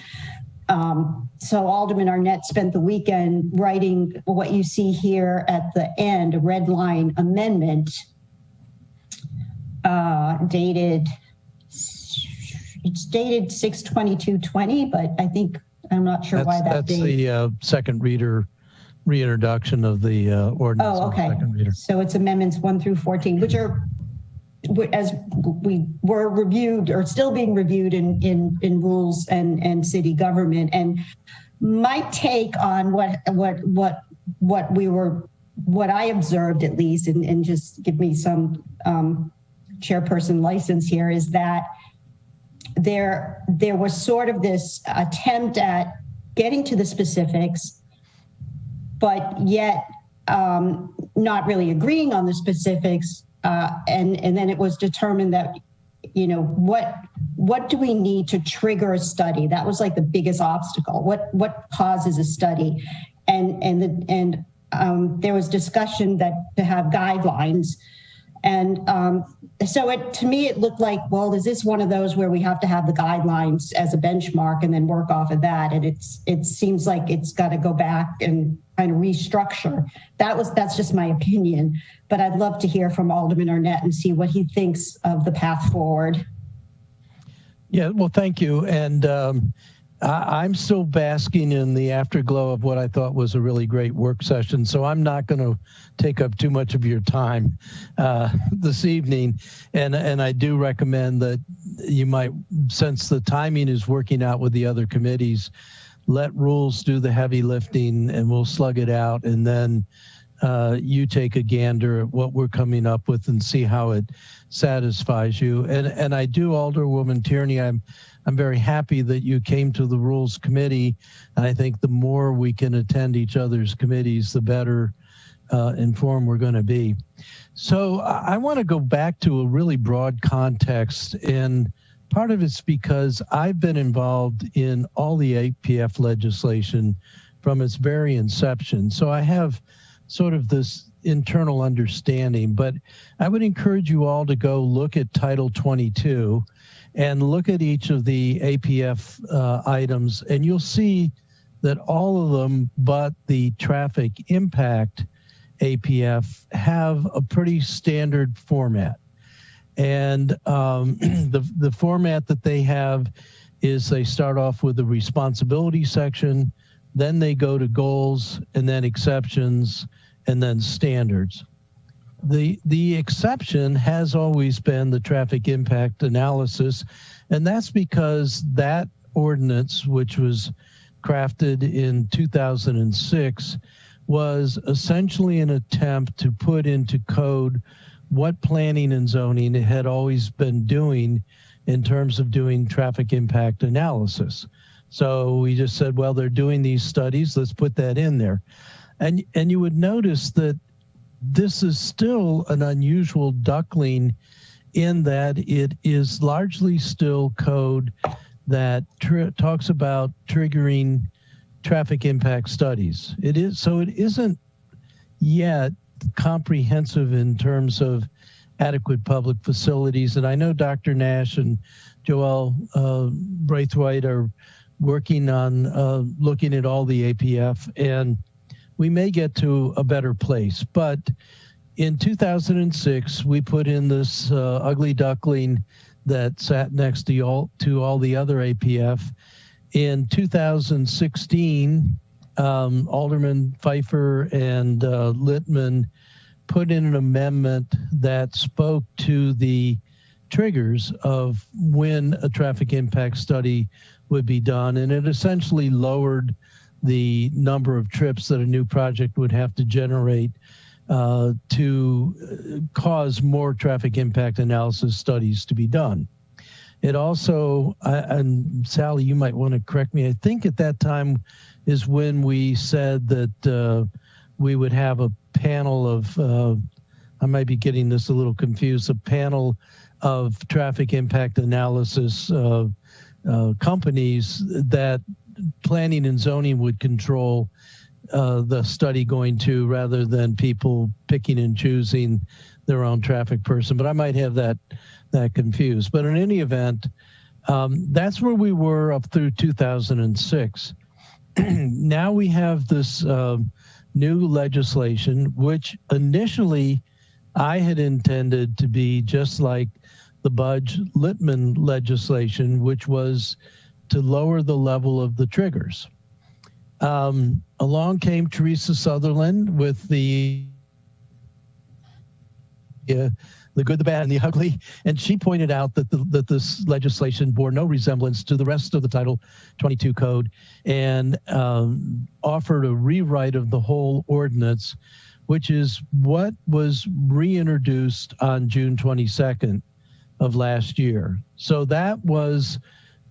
So Alderman Arnett spent the weekend writing what you see here at the end, a red line amendment dated 6/22/20, but I think, I'm not sure why that date. That's the second reader reintroduction of the ordinance. Oh, okay. Second reader. So it's amendments 1 through 14, which are, as we were reviewed or still being reviewed in rules and city government. And my take on what I observed, at least, and just give me some chairperson license here, is that there was sort of this attempt at getting to the specifics, but yet not really agreeing on the specifics. And then it was determined that, what do we need to trigger a study? That was like the biggest obstacle. What causes a study? And there was discussion that to have guidelines. And so to me, it looked like, well, is this one of those where we have to have the guidelines as a benchmark and then work off of that? And it seems like it's got to go back and kind of restructure. That's just my opinion, but I'd love to hear from Alderman Arnett and see what he thinks of the path forward. Yeah, well, thank you. And I'm still basking in the afterglow of what I thought was a really great work session. So I'm not going to take up too much of your time this evening. And I do recommend that you might, since the timing is working out with the other committees, let rules do the heavy lifting and we'll slug it out. And then you take a gander at what we're coming up with and see how it satisfies you. And I do, Alderwoman Tierney, I'm very happy that you came to the Rules Committee. And I think the more we can attend each other's committees, the better informed we're going to be. So I want to go back to a really broad context, and part of it's because I've been involved in all the APF legislation from its very inception. So I have sort of this internal understanding, but I would encourage you all to go look at Title 22 and look at each of the APF items, and you'll see that all of them but the traffic impact APF have a pretty standard format. And the format that they have is they start off with the responsibility section, then they go to goals, and then exceptions, and then standards. The exception has always been the traffic impact analysis, and that's because that ordinance, which was crafted in 2006, was essentially an attempt to put into code what planning and zoning had always been doing in terms of doing traffic impact analysis. So we just said, well, they're doing these studies, let's put that in there. And you would notice that this is still an unusual duckling in that it is largely still code that talks about triggering traffic impact studies. It isn't yet comprehensive in terms of adequate public facilities. And I know Dr. Nash and Joelle Braithwaite are working on looking at all the APF, and we may get to a better place. But in 2006, we put in this ugly duckling that sat next to all the other APF. In 2016, Alderman Pfeiffer and Littman put in an amendment that spoke to the triggers of when a traffic impact study would be done, and it essentially lowered the number of trips that a new project would have to generate to cause more traffic impact analysis studies to be done. It also, and Sally, you might want to correct me, I think at that time is when we said that we would have a panel of I might be getting this a little confused, a panel of traffic impact analysis companies that planning and zoning would control the study going to, rather than people picking and choosing their own traffic person. But I might have that confused. But in any event, that's where we were up through 2006. Now we have this new legislation, which initially I had intended to be just like the Budge-Littman legislation, which was to lower the level of the triggers. Along came Teresa Sutherland with the good, the bad, and the ugly, and she pointed out that this legislation bore no resemblance to the rest of the Title 22 code, and offered a rewrite of the whole ordinance, which is what was reintroduced on June 22nd of last year. So that was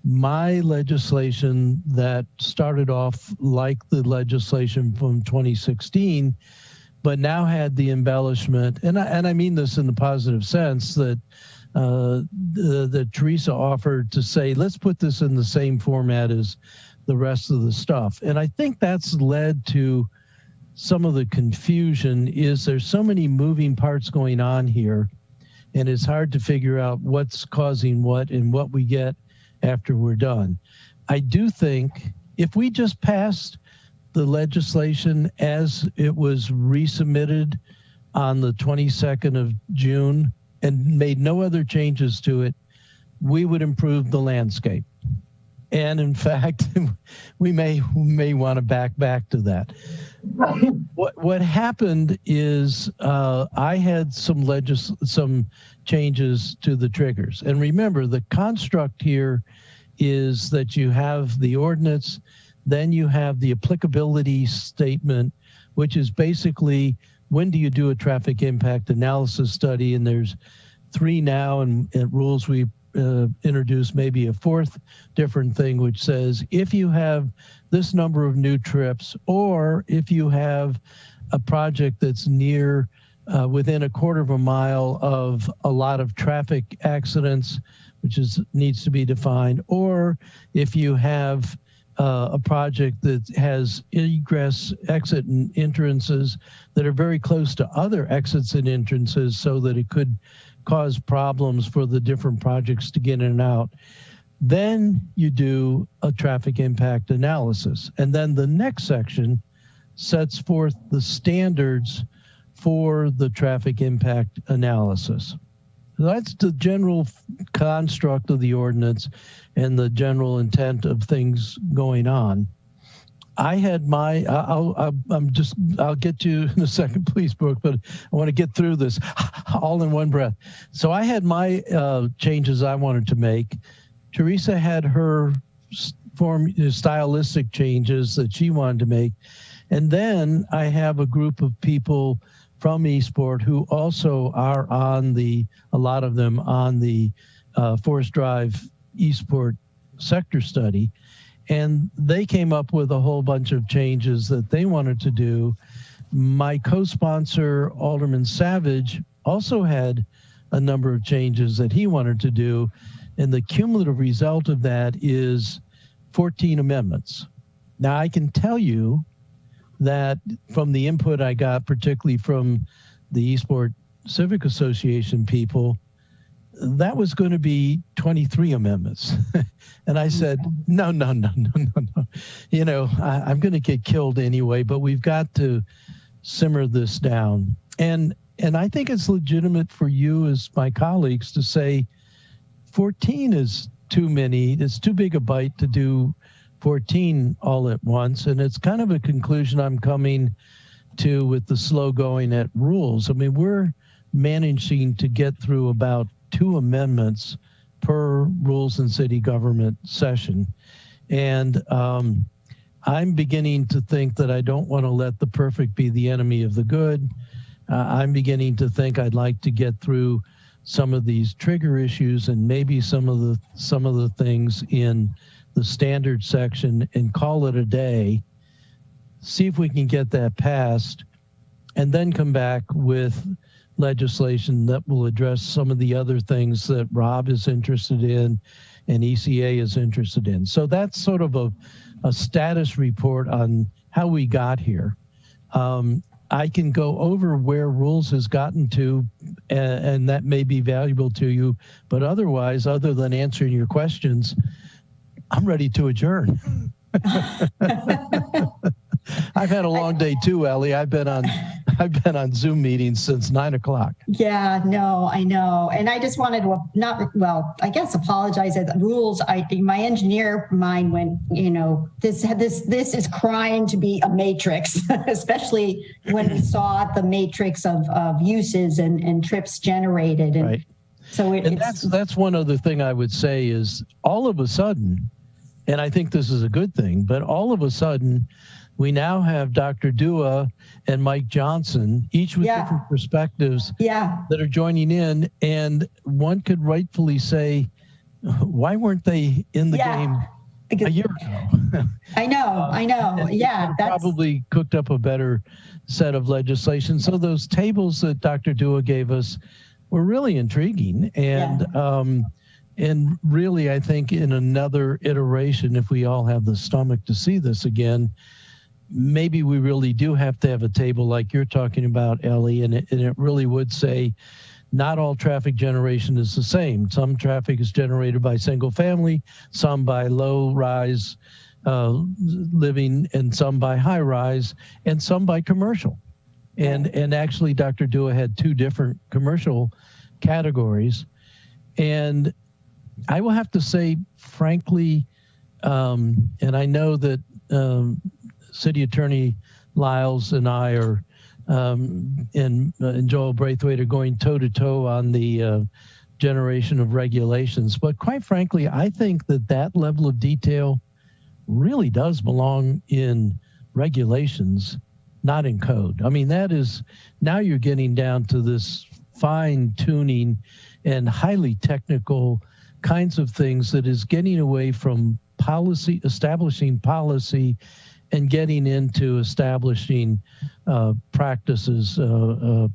my legislation that started off like the legislation from 2016, but now had the embellishment, and I mean this in the positive sense, that that Teresa offered to say, let's put this in the same format as the rest of the stuff. And I think that's led to some of the confusion. Is there's so many moving parts going on here, and it's hard to figure out what's causing what and what we get after we're done. I do think if we just passed the legislation as it was resubmitted on the 22nd of June and made no other changes to it, we would improve the landscape. And in fact, we may want to back to that. What happened is I had some changes to the triggers. And remember, the construct here is that you have the ordinance, then you have the applicability statement, which is basically when do you do a traffic impact analysis study, and there's 3 now, and rules we introduced maybe a 4th different thing, which says if you have this number of new trips, or if you have a project that's near within a quarter of a mile of a lot of traffic accidents, which needs to be defined, or if you have a project that has egress, exit, and entrances that are very close to other exits and entrances, so that it could cause problems for the different projects to get in and out. Then you do a traffic impact analysis. And then the next section sets forth the standards for the traffic impact analysis. That's the general construct of the ordinance and the general intent of things going on. I had my, I'll get to you in a second, please, Brooke, but I want to get through this all in one breath. So I had my changes I wanted to make. Teresa had her stylistic changes that she wanted to make. And then I have a group of people from Eastport who also are on a lot of them on the Forest Drive Eastport sector study. And they came up with a whole bunch of changes that they wanted to do. My co-sponsor, Alderman Savage, also had a number of changes that he wanted to do. And the cumulative result of that is 14 amendments. Now, I can tell you that from the input I got, particularly from the Eastport Civic Association people, that was going to be 23 amendments. And I said, no. You know, I'm going to get killed anyway, but we've got to simmer this down. And I think it's legitimate for you as my colleagues to say 14 is too many. It's too big a bite to do 14 all at once. And it's kind of a conclusion I'm coming to with the slow going at rules. I mean, we're managing to get through about 2 amendments per rules and city government session. And I'm beginning to think that I don't want to let the perfect be the enemy of the good. I'm beginning to think I'd like to get through some of these trigger issues and maybe some of the things in the standard section and call it a day, see if we can get that passed, and then come back with legislation that will address some of the other things that Rob is interested in and ECA is interested in. So that's sort of a status report on how we got here. I can go over where rules has gotten to, and that may be valuable to you, but otherwise, other than answering your questions, I'm ready to adjourn. I've had a long day too, Ellie. I've been on Zoom meetings since 9 o'clock. Yeah, no, I know. And I just wanted to I guess apologize at the rules. I think my engineer mind went, this is crying to be a matrix, especially when we saw the matrix of uses and trips generated. And right. So that's one other thing I would say is all of a sudden, and I think this is a good thing, but all of a sudden, we now have Dr. Dua and Mike Johnson, each with different perspectives that are joining in. And one could rightfully say, why weren't they in the game a year ago? I know. Yeah. That's probably cooked up a better set of legislation. So those tables that Dr. Dua gave us were really intriguing. And really, I think in another iteration, if we all have the stomach to see this again, maybe we really do have to have a table like you're talking about, Ellie, and it really would say not all traffic generation is the same. Some traffic is generated by single family, some by low rise living, and some by high rise, and some by commercial. And actually, Dr. Dua had two different commercial categories. And I will have to say, frankly, and I know that City Attorney Lyles and I are, and Joel Braithwaite are going toe-to-toe on the generation of regulations. But quite frankly, I think that level of detail really does belong in regulations, not in code. I mean, that is, now you're getting down to this fine-tuning and highly technical kinds of things that is getting away from policy, establishing policy, and getting into establishing practices,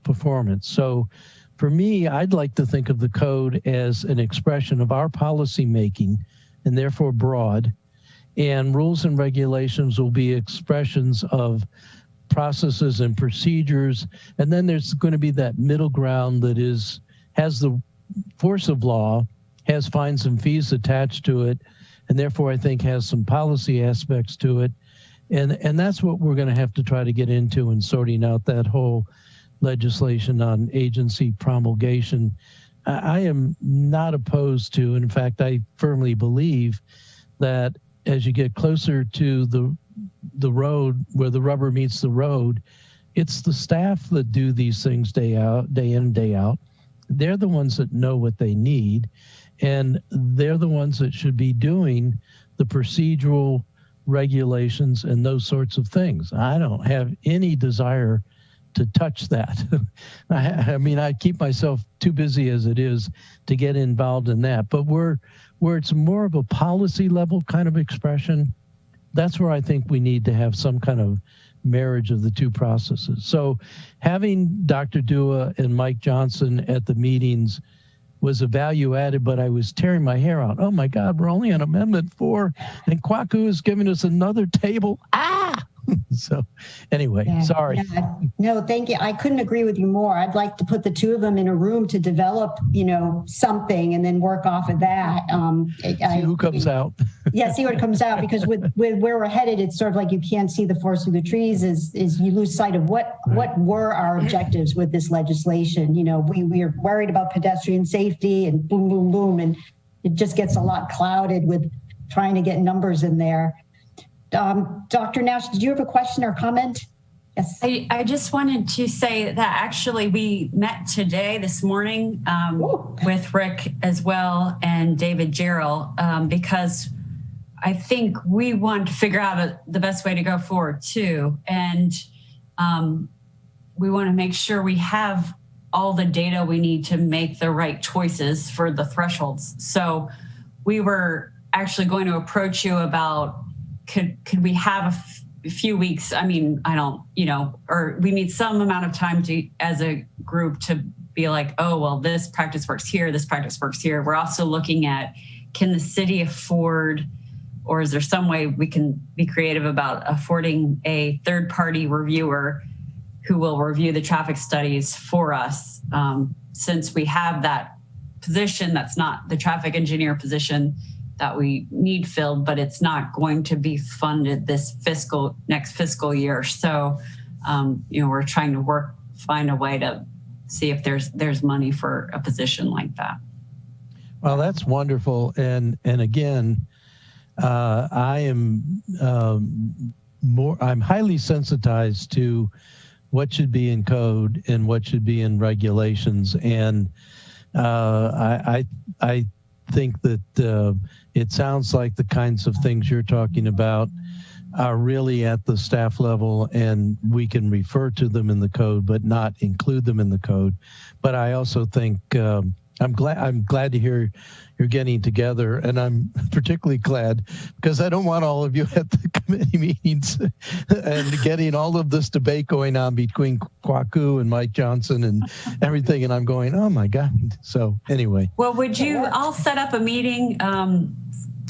performance. So for me, I'd like to think of the code as an expression of our policy making, and therefore broad, and rules and regulations will be expressions of processes and procedures. And then there's going to be that middle ground that has the force of law, has fines and fees attached to it, and therefore I think has some policy aspects to it. And that's what we're going to have to try to get into in sorting out that whole legislation on agency promulgation. I am not opposed to, and in fact, I firmly believe that as you get closer to the road, where the rubber meets the road, it's the staff that do these things day in, day out. They're the ones that know what they need, and they're the ones that should be doing the procedural regulations and those sorts of things. I don't have any desire to touch that. I mean, I keep myself too busy as it is to get involved in that. But where it's more of a policy level kind of expression, that's where I think we need to have some kind of marriage of the two processes. So having Dr. Dua and Mike Johnson at the meetings was a value added, but I was tearing my hair out. Oh my God, we're only on Amendment 4 and Kwaku is giving us another table. So anyway, sorry. Yeah. No, thank you. I couldn't agree with you more. I'd like to put the two of them in a room to develop, something and then work off of that. See who comes out. Yeah, see what comes out, because with where we're headed, it's sort of like you can't see the forest through the trees, is you lose sight of what were our objectives with this legislation. We are worried about pedestrian safety and boom, boom, boom, and it just gets a lot clouded with trying to get numbers in there. Dr. Nash, did you have a question or comment? Yes. I just wanted to say that actually we met this morning with Rick as well and David Gerald, because I think we want to figure out the best way to go forward too. And we want to make sure we have all the data we need to make the right choices for the thresholds. So we were actually going to approach you about could we have few weeks. I mean, I don't, or we need some amount of time to, as a group, to be like, oh, well, this practice works here, this practice works here. We're also looking at, can the city afford, or is there some way we can be creative about affording a third-party reviewer who will review the traffic studies for us? Since we have that position, that's not the traffic engineer position that we need filled, but it's not going to be funded this next fiscal year. So, we're trying to find a way to see if there's money for a position like that. Well, that's wonderful. And again, I am I'm highly sensitized to what should be in code and what should be in regulations. And I think that it sounds like the kinds of things you're talking about are really at the staff level, and we can refer to them in the code, but not include them in the code. But I also think I'm glad to hear you're getting together, and I'm particularly glad because I don't want all of you at the committee meetings and getting all of this debate going on between Kwaku and Mike Johnson and everything. And I'm going, oh my God. So anyway. Well, I'll set up a meeting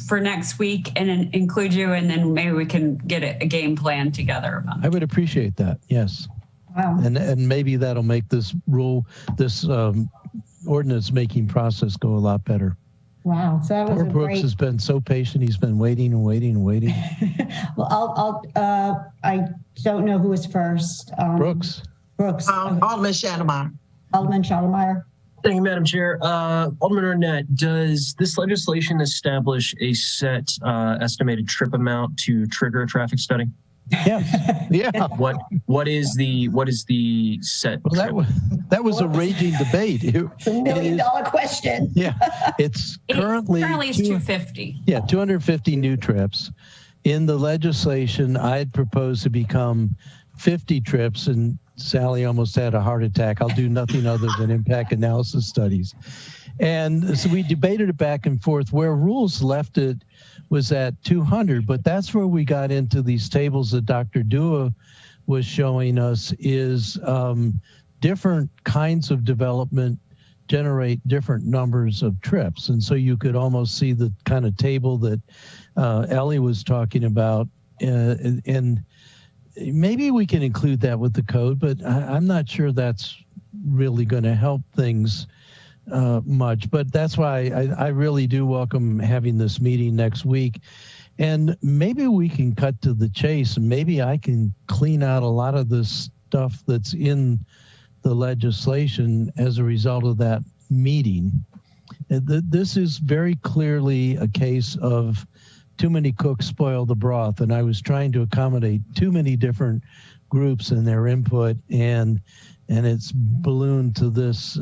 for next week and include you, and then maybe we can get a game plan together about it. I would appreciate that. Yes. Wow. And maybe that'll make this ordinance making process go a lot better. Wow. So that was Poor Brooks has been so patient. He's been waiting and waiting and waiting. Well, I don't know who was first. Brooks. Alderman Shademeyer. Alderman Shademeyer. Thank you, Madam Chair. Alderman Arnett, does this legislation establish a set estimated trip amount to trigger a traffic study? Yes. Yeah. What is the set? Well, that was a raging debate. It's $1 million question. Yeah. It's currently it's 250. Yeah, 250 new trips. In the legislation, I had proposed to become 50 trips, and Sally almost had a heart attack. I'll do nothing other than impact analysis studies. And so we debated it back and forth. Where rules left it was at 200, but that's where we got into these tables that Dr. Dua was showing us is different kinds of development generate different numbers of trips. And so you could almost see the kind of table that Ellie was talking about. And maybe we can include that with the code, but I'm not sure that's really going to help things much. But that's why I really do welcome having this meeting next week. And maybe we can cut to the chase, and maybe I can clean out a lot of this stuff that's in the legislation as a result of that meeting. This is very clearly a case of too many cooks spoil the broth, and I was trying to accommodate too many different groups and their input, and it's ballooned to this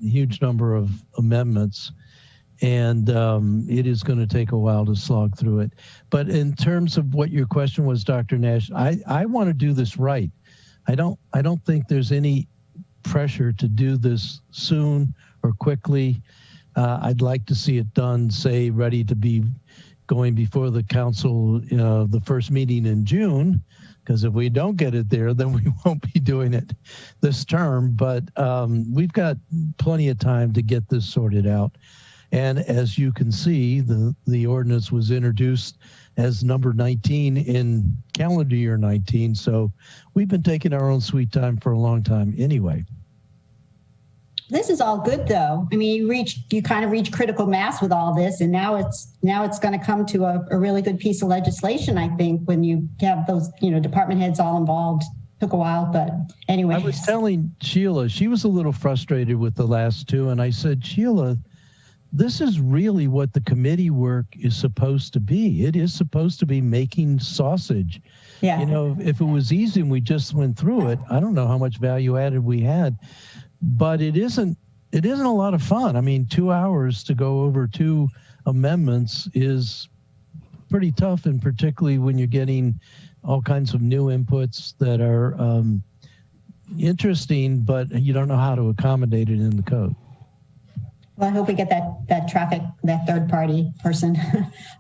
huge number of amendments, and it is going to take a while to slog through it. But in terms of what your question was, Dr. Nash, I want to do this right. I don't think there's any pressure to do this soon or quickly. I'd like to see it done, say, ready to be going before the council, the first meeting in June, because if we don't get it there, then we won't be doing it this term. But we've got plenty of time to get this sorted out. And as you can see, the ordinance was introduced as number 19 in calendar year 19. So we've been taking our own sweet time for a long time anyway. This is all good, though. I mean, you kind of reach critical mass with all this, and now it's going to come to a really good piece of legislation. I think when you have those, department heads all involved. Took a while, but anyway. I was telling Sheila, she was a little frustrated with the last two, and I said, Sheila, this is really what the committee work is supposed to be. It is supposed to be making sausage. Yeah. If it was easy and we just went through it, I don't know how much value added we had. But it isn't a lot of fun. I mean, 2 hours to go over 2 amendments is pretty tough, and particularly when you're getting all kinds of new inputs that are interesting, but you don't know how to accommodate it in the code. Well, I hope we get that third party person.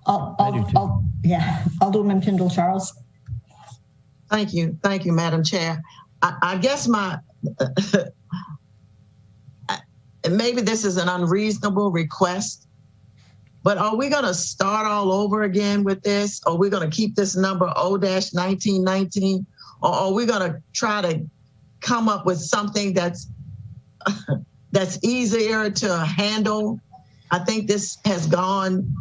Alderman Pindle Charles. Thank you, Madam Chair. I guess maybe this is an unreasonable request, but are we going to start all over again with this? Or are we going to keep this number O-1919? Or are we going to try to come up with something that's easier to handle? I think this has gone,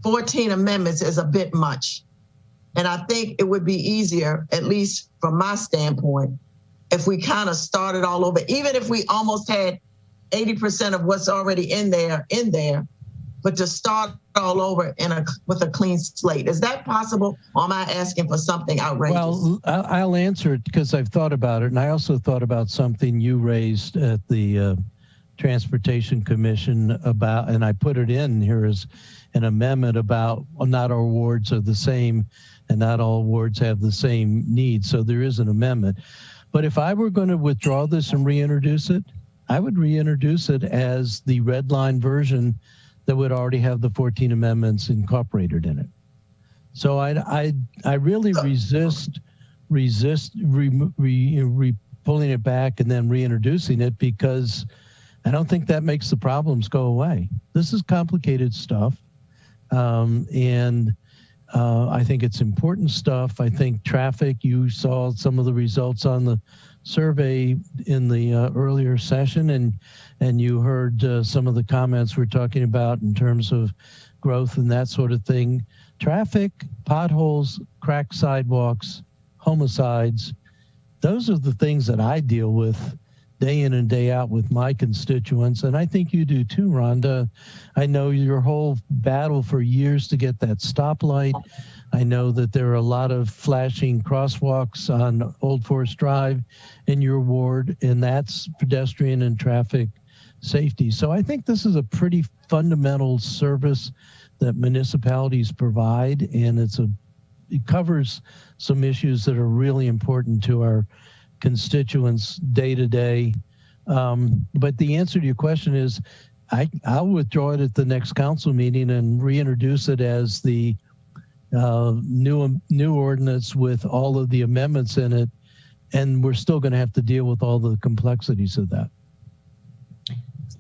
14 amendments is a bit much. And I think it would be easier, at least from my standpoint, if we kind of started all over, even if we almost had 80% of what's already in there, but to start all over with a clean slate. Is that possible, or am I asking for something outrageous? Well, I'll answer it because I've thought about it, and I also thought about something you raised at the Transportation Commission about, and I put it in here as an amendment about not all wards are the same and not all wards have the same needs. So there is an amendment. But if I were going to withdraw this and reintroduce it, I would reintroduce it as the red line version that would already have the 14 amendments incorporated in it. So I really resist pulling it back and then reintroducing it, because I don't think that makes the problems go away. This is complicated stuff. I think it's important stuff. I think traffic, you saw some of the results on the survey in the earlier session, and you heard some of the comments we're talking about in terms of growth and that sort of thing. Traffic, potholes, cracked sidewalks, homicides, those are the things that I deal with day in and day out with my constituents. And I think you do too, Rhonda. I know your whole battle for years to get that stoplight. I know that there are a lot of flashing crosswalks on Old Forest Drive in your ward, and that's pedestrian and traffic safety. So I think this is a pretty fundamental service that municipalities provide, and it covers some issues that are really important to our constituents day to day. But the answer to your question is I'll withdraw it at the next council meeting and reintroduce it as the new ordinance with all of the amendments in it. And we're still going to have to deal with all the complexities of that.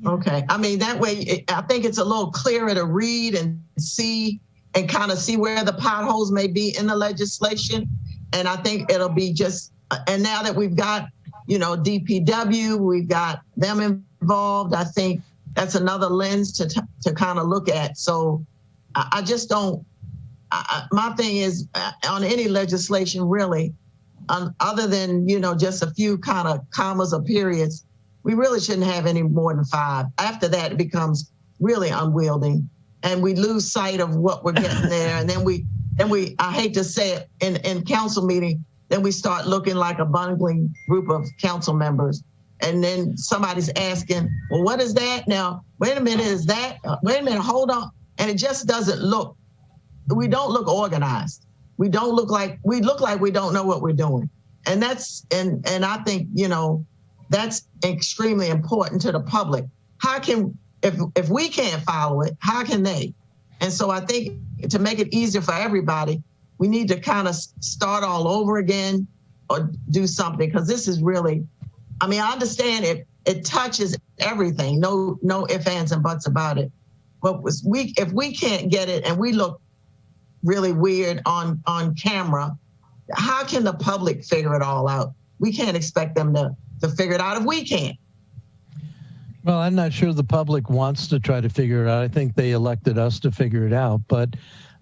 Okay. I mean, that way, I think it's a little clearer to read and see and kind of see where the potholes may be in the legislation. And I think it'll be just, and now that we've got, DPW, we've got them involved, I think that's another lens to kind of look at. So I just don't, my thing is on any legislation really, other than, just a few kind of commas or periods, we really shouldn't have any more than 5. After that, it becomes really unwieldy and we lose sight of what we're getting there. And then we, I hate to say it, in council meeting, then we start looking like a bungling group of council members. And then somebody's asking, well, what is that? Now, wait a minute, is that? Wait a minute, hold on. And it just doesn't look, we don't look organized. We look like we don't know what we're doing. And that's, and I think, that's extremely important to the public. How can, if we can't follow it, how can they? And so I think to make it easier for everybody, we need to kind of start all over again or do something, because this is really, I mean, I understand it touches everything. No ifs, ands, and buts about it. But if we can't get it and we look really weird on camera, how can the public figure it all out? We can't expect them to figure it out if we can't. Well, I'm not sure the public wants to try to figure it out. I think they elected us to figure it out. But,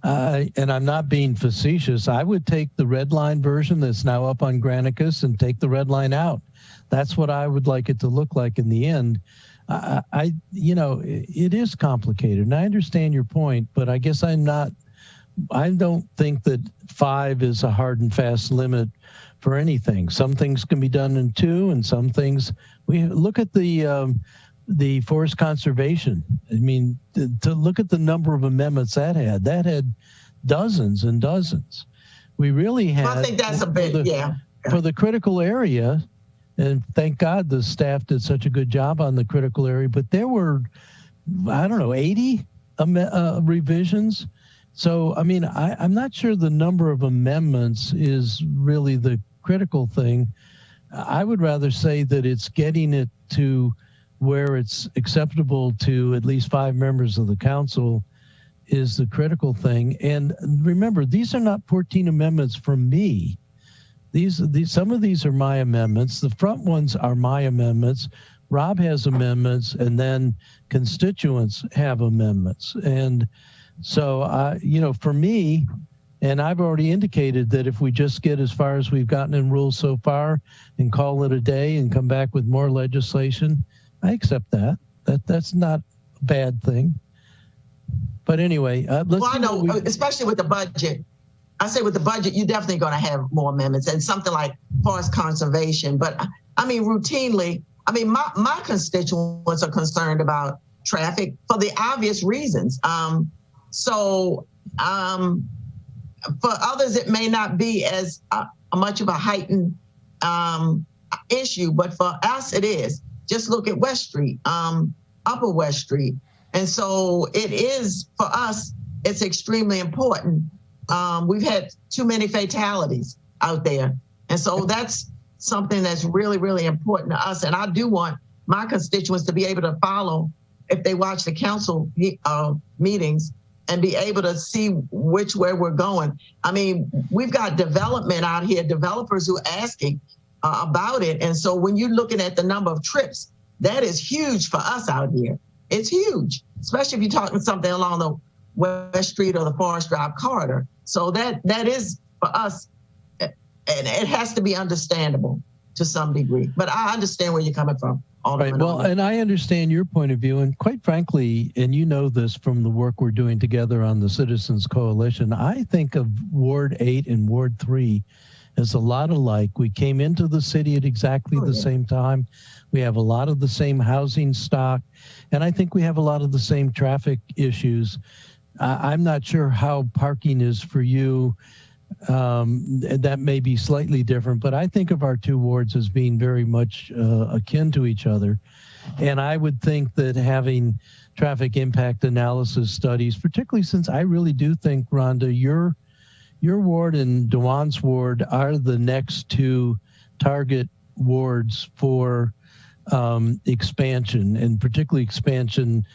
and I'm not being facetious, I would take the red line version that's now up on Granicus and take the red line out. That's what I would like it to look like in the end. It is complicated, and I understand your point, but I guess I don't think that 5 is a hard and fast limit for anything. Some things can be done in 2, and some things, we look at the forest conservation. I mean, to look at the number of amendments that had dozens and dozens. We really had. I think that's a bit, for the critical area, and thank God the staff did such a good job on the critical area, but there were, 80 revisions. So, I mean, I'm not sure the number of amendments is really the critical thing. I would rather say that it's getting it to where it's acceptable to at least 5 members of the council is the critical thing. And remember, these are not 14 amendments from me. Some of these are my amendments. The front ones are my amendments. Rob has amendments, and then constituents have amendments. And so, you know, for me, and I've already indicated that if we just get as far as we've gotten in rules so far and call it a day and come back with more legislation, I accept that. That's not a bad thing. But anyway, well, I know, especially with the budget. I say with the budget, you're definitely going to have more amendments and something like forest conservation. But I mean, routinely, I mean, my constituents are concerned about traffic for the obvious reasons. For others, it may not be as much of a heightened issue, but for us, it is. Just look at West Street, Upper West Street. And so it is, for us, it's extremely important. We've had too many fatalities out there. And so that's something that's really, really important to us. And I do want my constituents to be able to follow, if they watch the council meetings, and be able to see which way we're going. I mean, we've got development out here, developers who are asking about it. And so when you're looking at the number of trips, that is huge for us out here. It's huge, especially if you're talking something along the West Street or the Forest Drive corridor. So that is for us, and it has to be understandable to some degree. But I understand where you're coming from. Right. Well, and I understand your point of view. And quite frankly, and you know this from the work we're doing together on the Citizens Coalition, I think of Ward 8 and Ward 3 as a lot alike. We came into the city at exactly the same time. We have a lot of the same housing stock. And I think we have a lot of the same traffic issues. I'm not sure how parking is for you. That may be slightly different, but I think of our 2 wards as being very much akin to each other. And I would think that having traffic impact analysis studies, particularly since I really do think, Rhonda, your ward and Dewan's ward are the next 2 target wards for expansion, and particularly expansion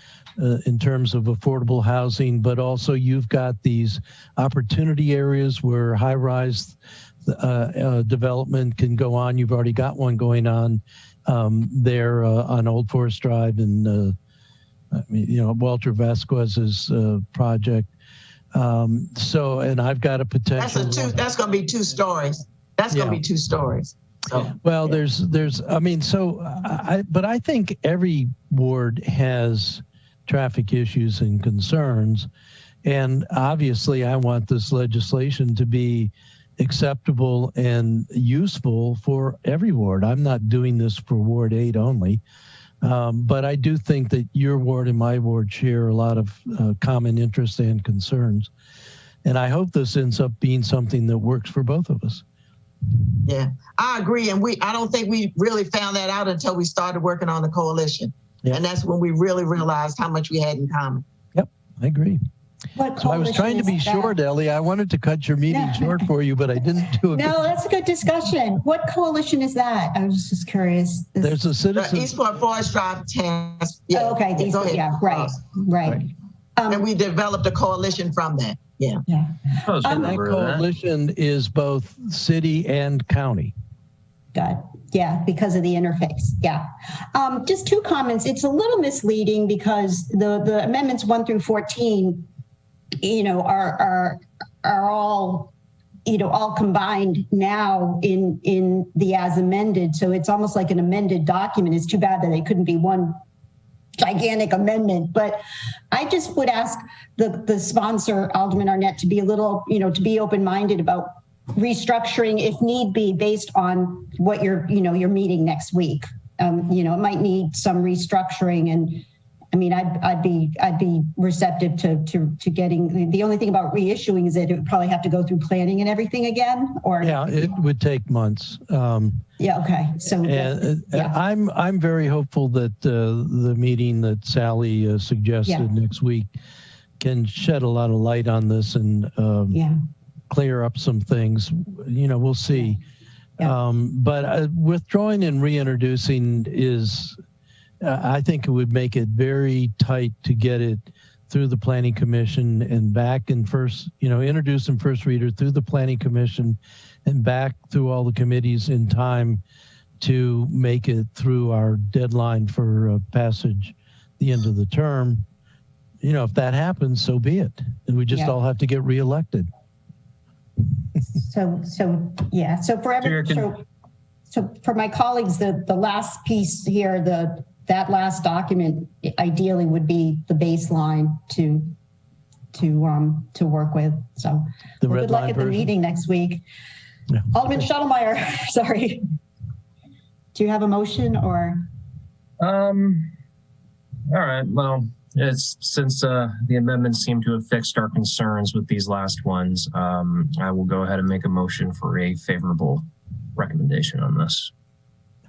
in terms of affordable housing, but also you've got these opportunity areas where high-rise development can go on. You've already got one going on there on Old Forest Drive and Walter Vasquez's project. And I've got a potential. That's going to be 2 stories. That's going to be 2 stories. So, well, but I think every ward has traffic issues and concerns. And obviously, I want this legislation to be acceptable and useful for every ward. I'm not doing this for Ward 8 only. But I do think that your ward and my ward share a lot of common interests and concerns. And I hope this ends up being something that works for both of us. Yeah, I agree. And I don't think we really found that out until we started working on the coalition. Yep. And that's when we really realized how much we had in common. Yep, I agree. So I was trying to be short, Ellie. I wanted to cut your meeting short for you, but I didn't do it. No, that's a good discussion. What coalition is that? I was just curious. There's a citizen. Eastport Forest Drive task. Yeah. Oh, okay. Right. And we developed a coalition from that. Yeah. That coalition is both city and county. Got it. Yeah, because of the interface. Yeah. Just 2 comments. It's a little misleading because the amendments 1 through 14, are all, all combined now in the as amended. So it's almost like an amended document. It's too bad that they couldn't be one gigantic amendment. But I just would ask the sponsor, Alderman Arnett, to be a little, to be open-minded about restructuring if need be based on what you're meeting next week. It might need some restructuring, and I mean, I'd be receptive to getting. The only thing about reissuing is that it would probably have to go through planning and everything again. Or it would take months. Okay. So I'm very hopeful that the meeting that Sally suggested next week can shed a lot of light on this and clear up some things. We'll see. Yeah. But withdrawing and reintroducing is, I think it would make it very tight to get it through the Planning Commission and back in first, introduce in first reader through the Planning Commission and back through all the committees in time to make it through our deadline for passage the end of the term. If that happens, so be it. And we just all have to get reelected. So for my colleagues, the last piece here, that last document ideally would be the baseline to work with. So good luck at the meeting next week. Yeah. Alderman Shuttlemeyer, sorry. Do you have a motion or? All right. Well, it's since the amendments seem to have fixed our concerns with these last ones, I will go ahead and make a motion for a favorable recommendation on this.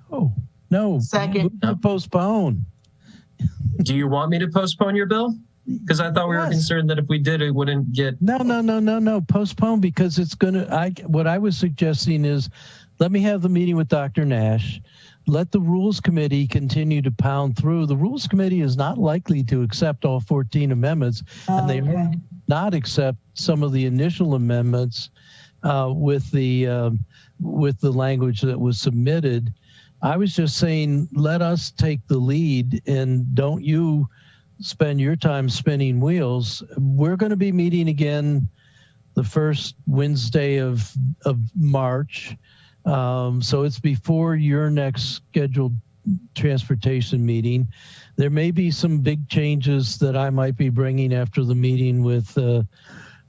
Oh, no. Second. To postpone. Do you want me to postpone your bill? Because I thought we were concerned that if we did, it wouldn't get. No. Postpone, because it's going to, what I was suggesting is let me have the meeting with Dr. Nash. Let the Rules Committee continue to pound through. The Rules Committee is not likely to accept all 14 amendments, and they may not accept some of the initial amendments with the language that was submitted. I was just saying, let us take the lead, and don't you spend your time spinning wheels. We're going to be meeting again the first Wednesday of March. So it's before your next scheduled transportation meeting. There may be some big changes that I might be bringing after the meeting with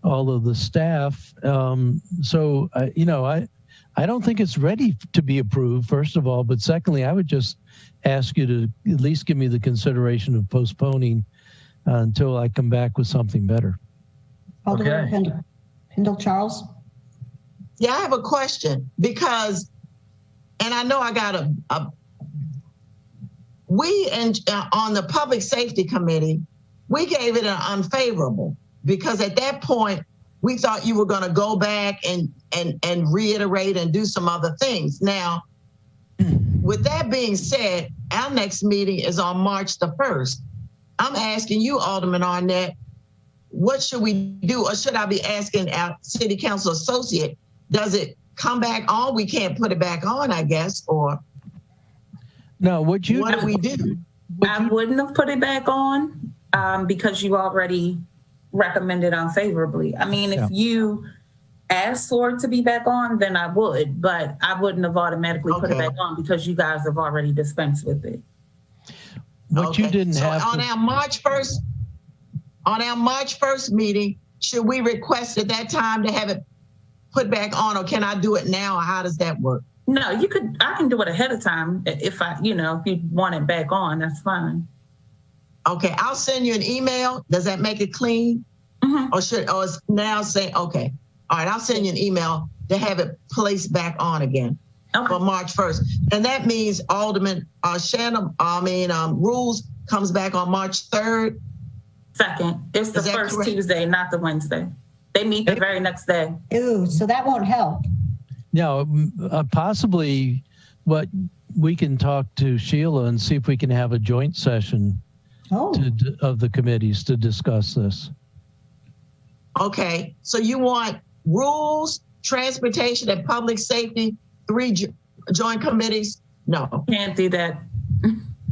all of the staff. I don't think it's ready to be approved, first of all, but secondly, I would just ask you to at least give me the consideration of postponing until I come back with something better. Alderman Pendle Charles? Yeah, I have a question because, and I know I got on the Public Safety Committee, we gave it an unfavorable because at that point, we thought you were going to go back and reiterate and do some other things. Now, with that being said, our next meeting is on March the 1st. I'm asking you, Alderman Arnett, what should we do? Or should I be asking our City Council associate, does it come back on? We can't put it back on, I guess, or no, what do we do? I wouldn't have put it back on because you already recommended unfavorably. I mean, if you asked for it to be back on, then I would, but I wouldn't have automatically put it back on because you guys have already dispensed with it. What you didn't have on our March 1st meeting, should we request at that time to have it put back on, or can I do it now, or how does that work? No, you could. I can do it ahead of time if you want it back on. That's fine. Okay, I'll send you an email. Does that make it clean? Mm-hmm. Or it's now saying, okay. All right, I'll send you an email to have it placed back on again for March 1st. And that means Alderman Rules comes back on March 3rd. 2nd. It's the first Tuesday, not the Wednesday. They meet the very next day. Ooh, so that won't help. No, possibly what we can talk to Sheila and see if we can have a joint session of the committees to discuss this. Okay, so you want rules, transportation, and public safety, 3 joint committees? No. Can't do that.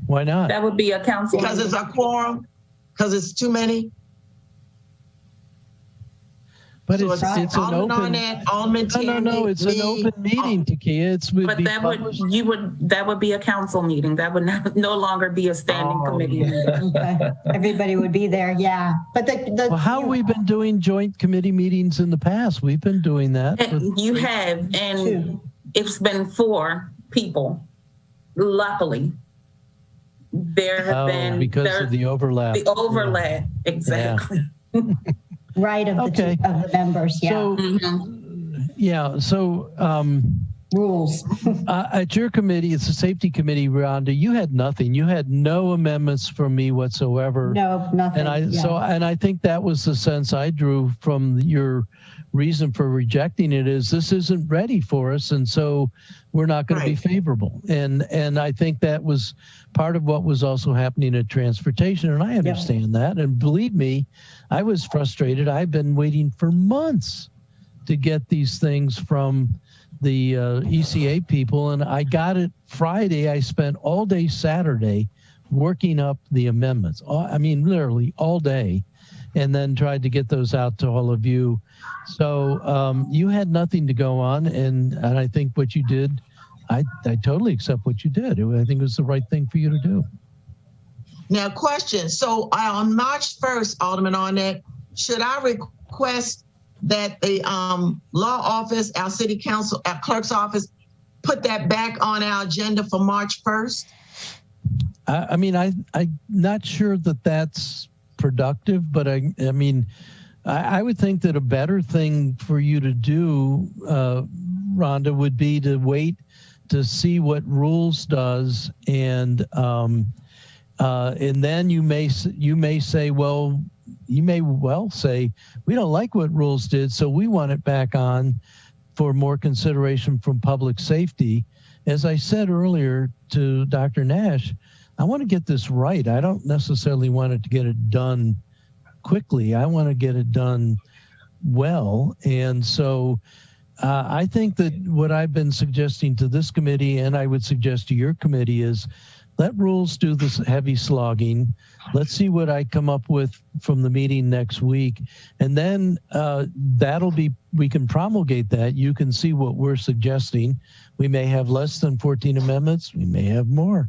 Why not? That would be a council. Because it's a quorum? Because it's too many? But so it's an open. No. It's an open meeting, Takia. That would be a council meeting. That would no longer be a standing committee. Okay. Everybody would be there. Yeah, but how have we been doing joint committee meetings in the past? We've been doing that. You have, and it's been 4 people. Luckily, there have been because of the overlap. The overlap, exactly. Yeah. Right, of the members, yeah. So, rules. At your committee, it's a safety committee, Rhonda, you had nothing. You had no amendments from me whatsoever. No, nothing. And I think that was the sense I drew from your reason for rejecting it is this isn't ready for us. And so we're not going to be favorable. And I think that was part of what was also happening at transportation. And I understand that. And believe me, I was frustrated. I've been waiting for months to get these things from the ECA people, and I got it Friday. I spent all day Saturday working up the amendments. I mean, literally all day, and then tried to get those out to all of you. So you had nothing to go on, and I think what you did, I totally accept what you did. I think it was the right thing for you to do. Now, question. So on March 1st, Alderman Arnett, should I request that the law office, our city council, our clerk's office, put that back on our agenda for March 1st? I mean, I'm not sure that that's productive, but I mean, I would think that a better thing for you to do, Rhonda, would be to wait to see what rules does, and then you may say, well, you may well say, we don't like what rules did, so we want it back on for more consideration from public safety. As I said earlier to Dr. Nash, I want to get this right. I don't necessarily want it to get it done quickly. I want to get it done well. And so I think that what I've been suggesting to this committee, and I would suggest to your committee, is let rules do this heavy slogging. Let's see what I come up with from the meeting next week. And then we can promulgate that. You can see what we're suggesting. We may have less than 14 amendments. We may have more.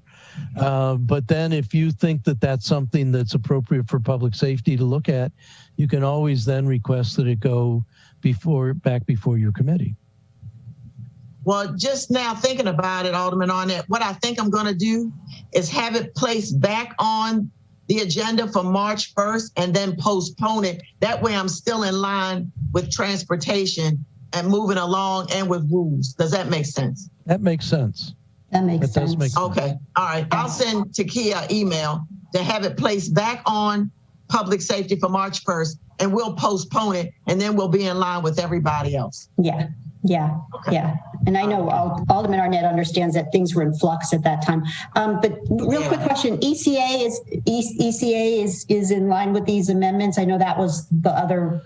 But then if you think that that's something that's appropriate for public safety to look at, you can always then request that it go back before your committee. Well, just now thinking about it, Alderman Arnett, what I think I'm going to do is have it placed back on the agenda for March 1st and then postpone it. That way I'm still in line with transportation and moving along and with rules. Does that make sense? That makes sense. That makes sense. Does make sense. Okay. All right. I'll send Takia an email to have it placed back on public safety for March 1st, and we'll postpone it, and then we'll be in line with everybody else. Yeah. And I know Alderman Arnett understands that things were in flux at that time. But real quick question, ECA is in line with these amendments. I know that was the other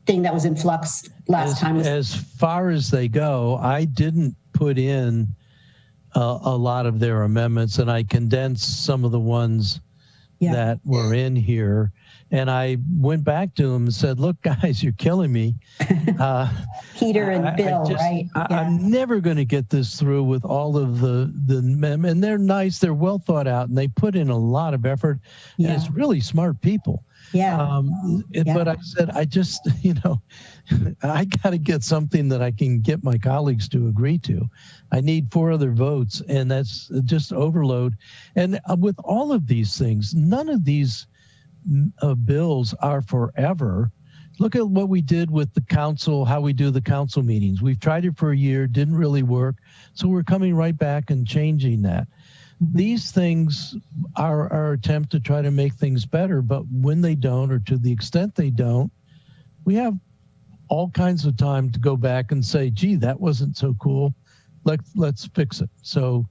thing that was in flux last time. As far as they go, I didn't put in a lot of their amendments, and I condensed some of the ones that were in here. And I went back to them and said, look, guys, you're killing me. Peter and Bill, right? I'm never going to get this through with all of the and they're nice, they're well thought out, and they put in a lot of effort. And it's really smart people. But I said, I just, I got to get something that I can get my colleagues to agree to. I need 4 other votes, and that's just overload. And with all of these things, none of these bills are forever. Look at what we did with the council, how we do the council meetings. We've tried it for a year, didn't really work. So we're coming right back and changing that. These things are our attempt to try to make things better, but when they don't, or to the extent they don't, we have all kinds of time to go back and say, gee, that wasn't so cool. Let's fix it. So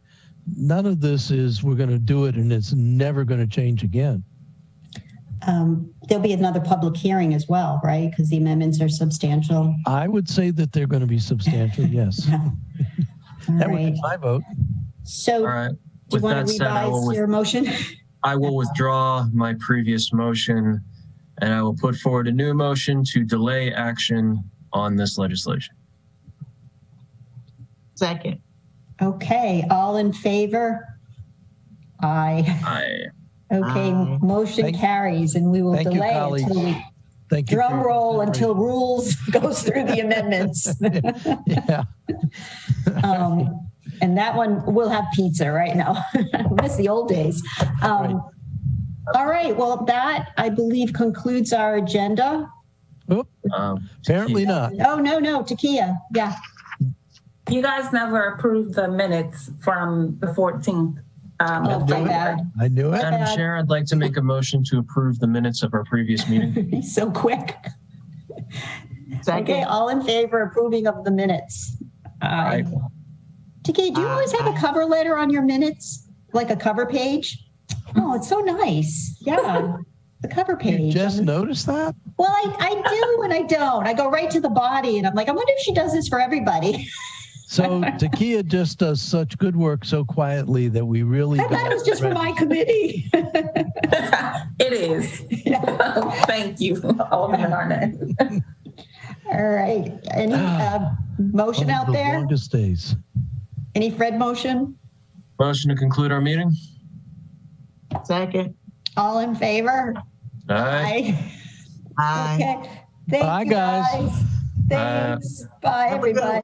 none of this is we're going to do it and it's never going to change again. There'll be another public hearing as well, right? Because the amendments are substantial. I would say that they're going to be substantial, yes. That would be my vote. So, all right. Do you want to revise your motion? I will withdraw my previous motion, and I will put forward a new motion to delay action on this legislation. Second. Okay, all in favor? Aye. Okay, motion carries, and we will delay until we drum roll until rules goes through the amendments. And that one will have pizza right now. I miss the old days. All right, well, that I believe concludes our agenda. Apparently not. Oh, no, Takia, You guys never approved the minutes from the 14th. Oh, my bad. I knew it. Madam Chair, I'd like to make a motion to approve the minutes of our previous meeting. He's so quick. Second. Okay, all in favor of approving of the minutes? Aye. TK, do you always have a cover letter on your minutes? Like a cover page? Oh, it's so nice. Yeah, the cover page. You just noticed that? Well, I do and I don't. I go right to the body and I'm like, I wonder if she does this for everybody. So Takia just does such good work so quietly that we really I thought it was just for my committee. It is. Yeah. Thank you, Alderman Arnett. All right. Any motion out the there? Longest days. Any Fred motion? Motion to conclude our meeting? Second. All in favor? Aye. Aye. Okay. Thank Bye, you, guys. Thanks. Bye, Have a good everybody.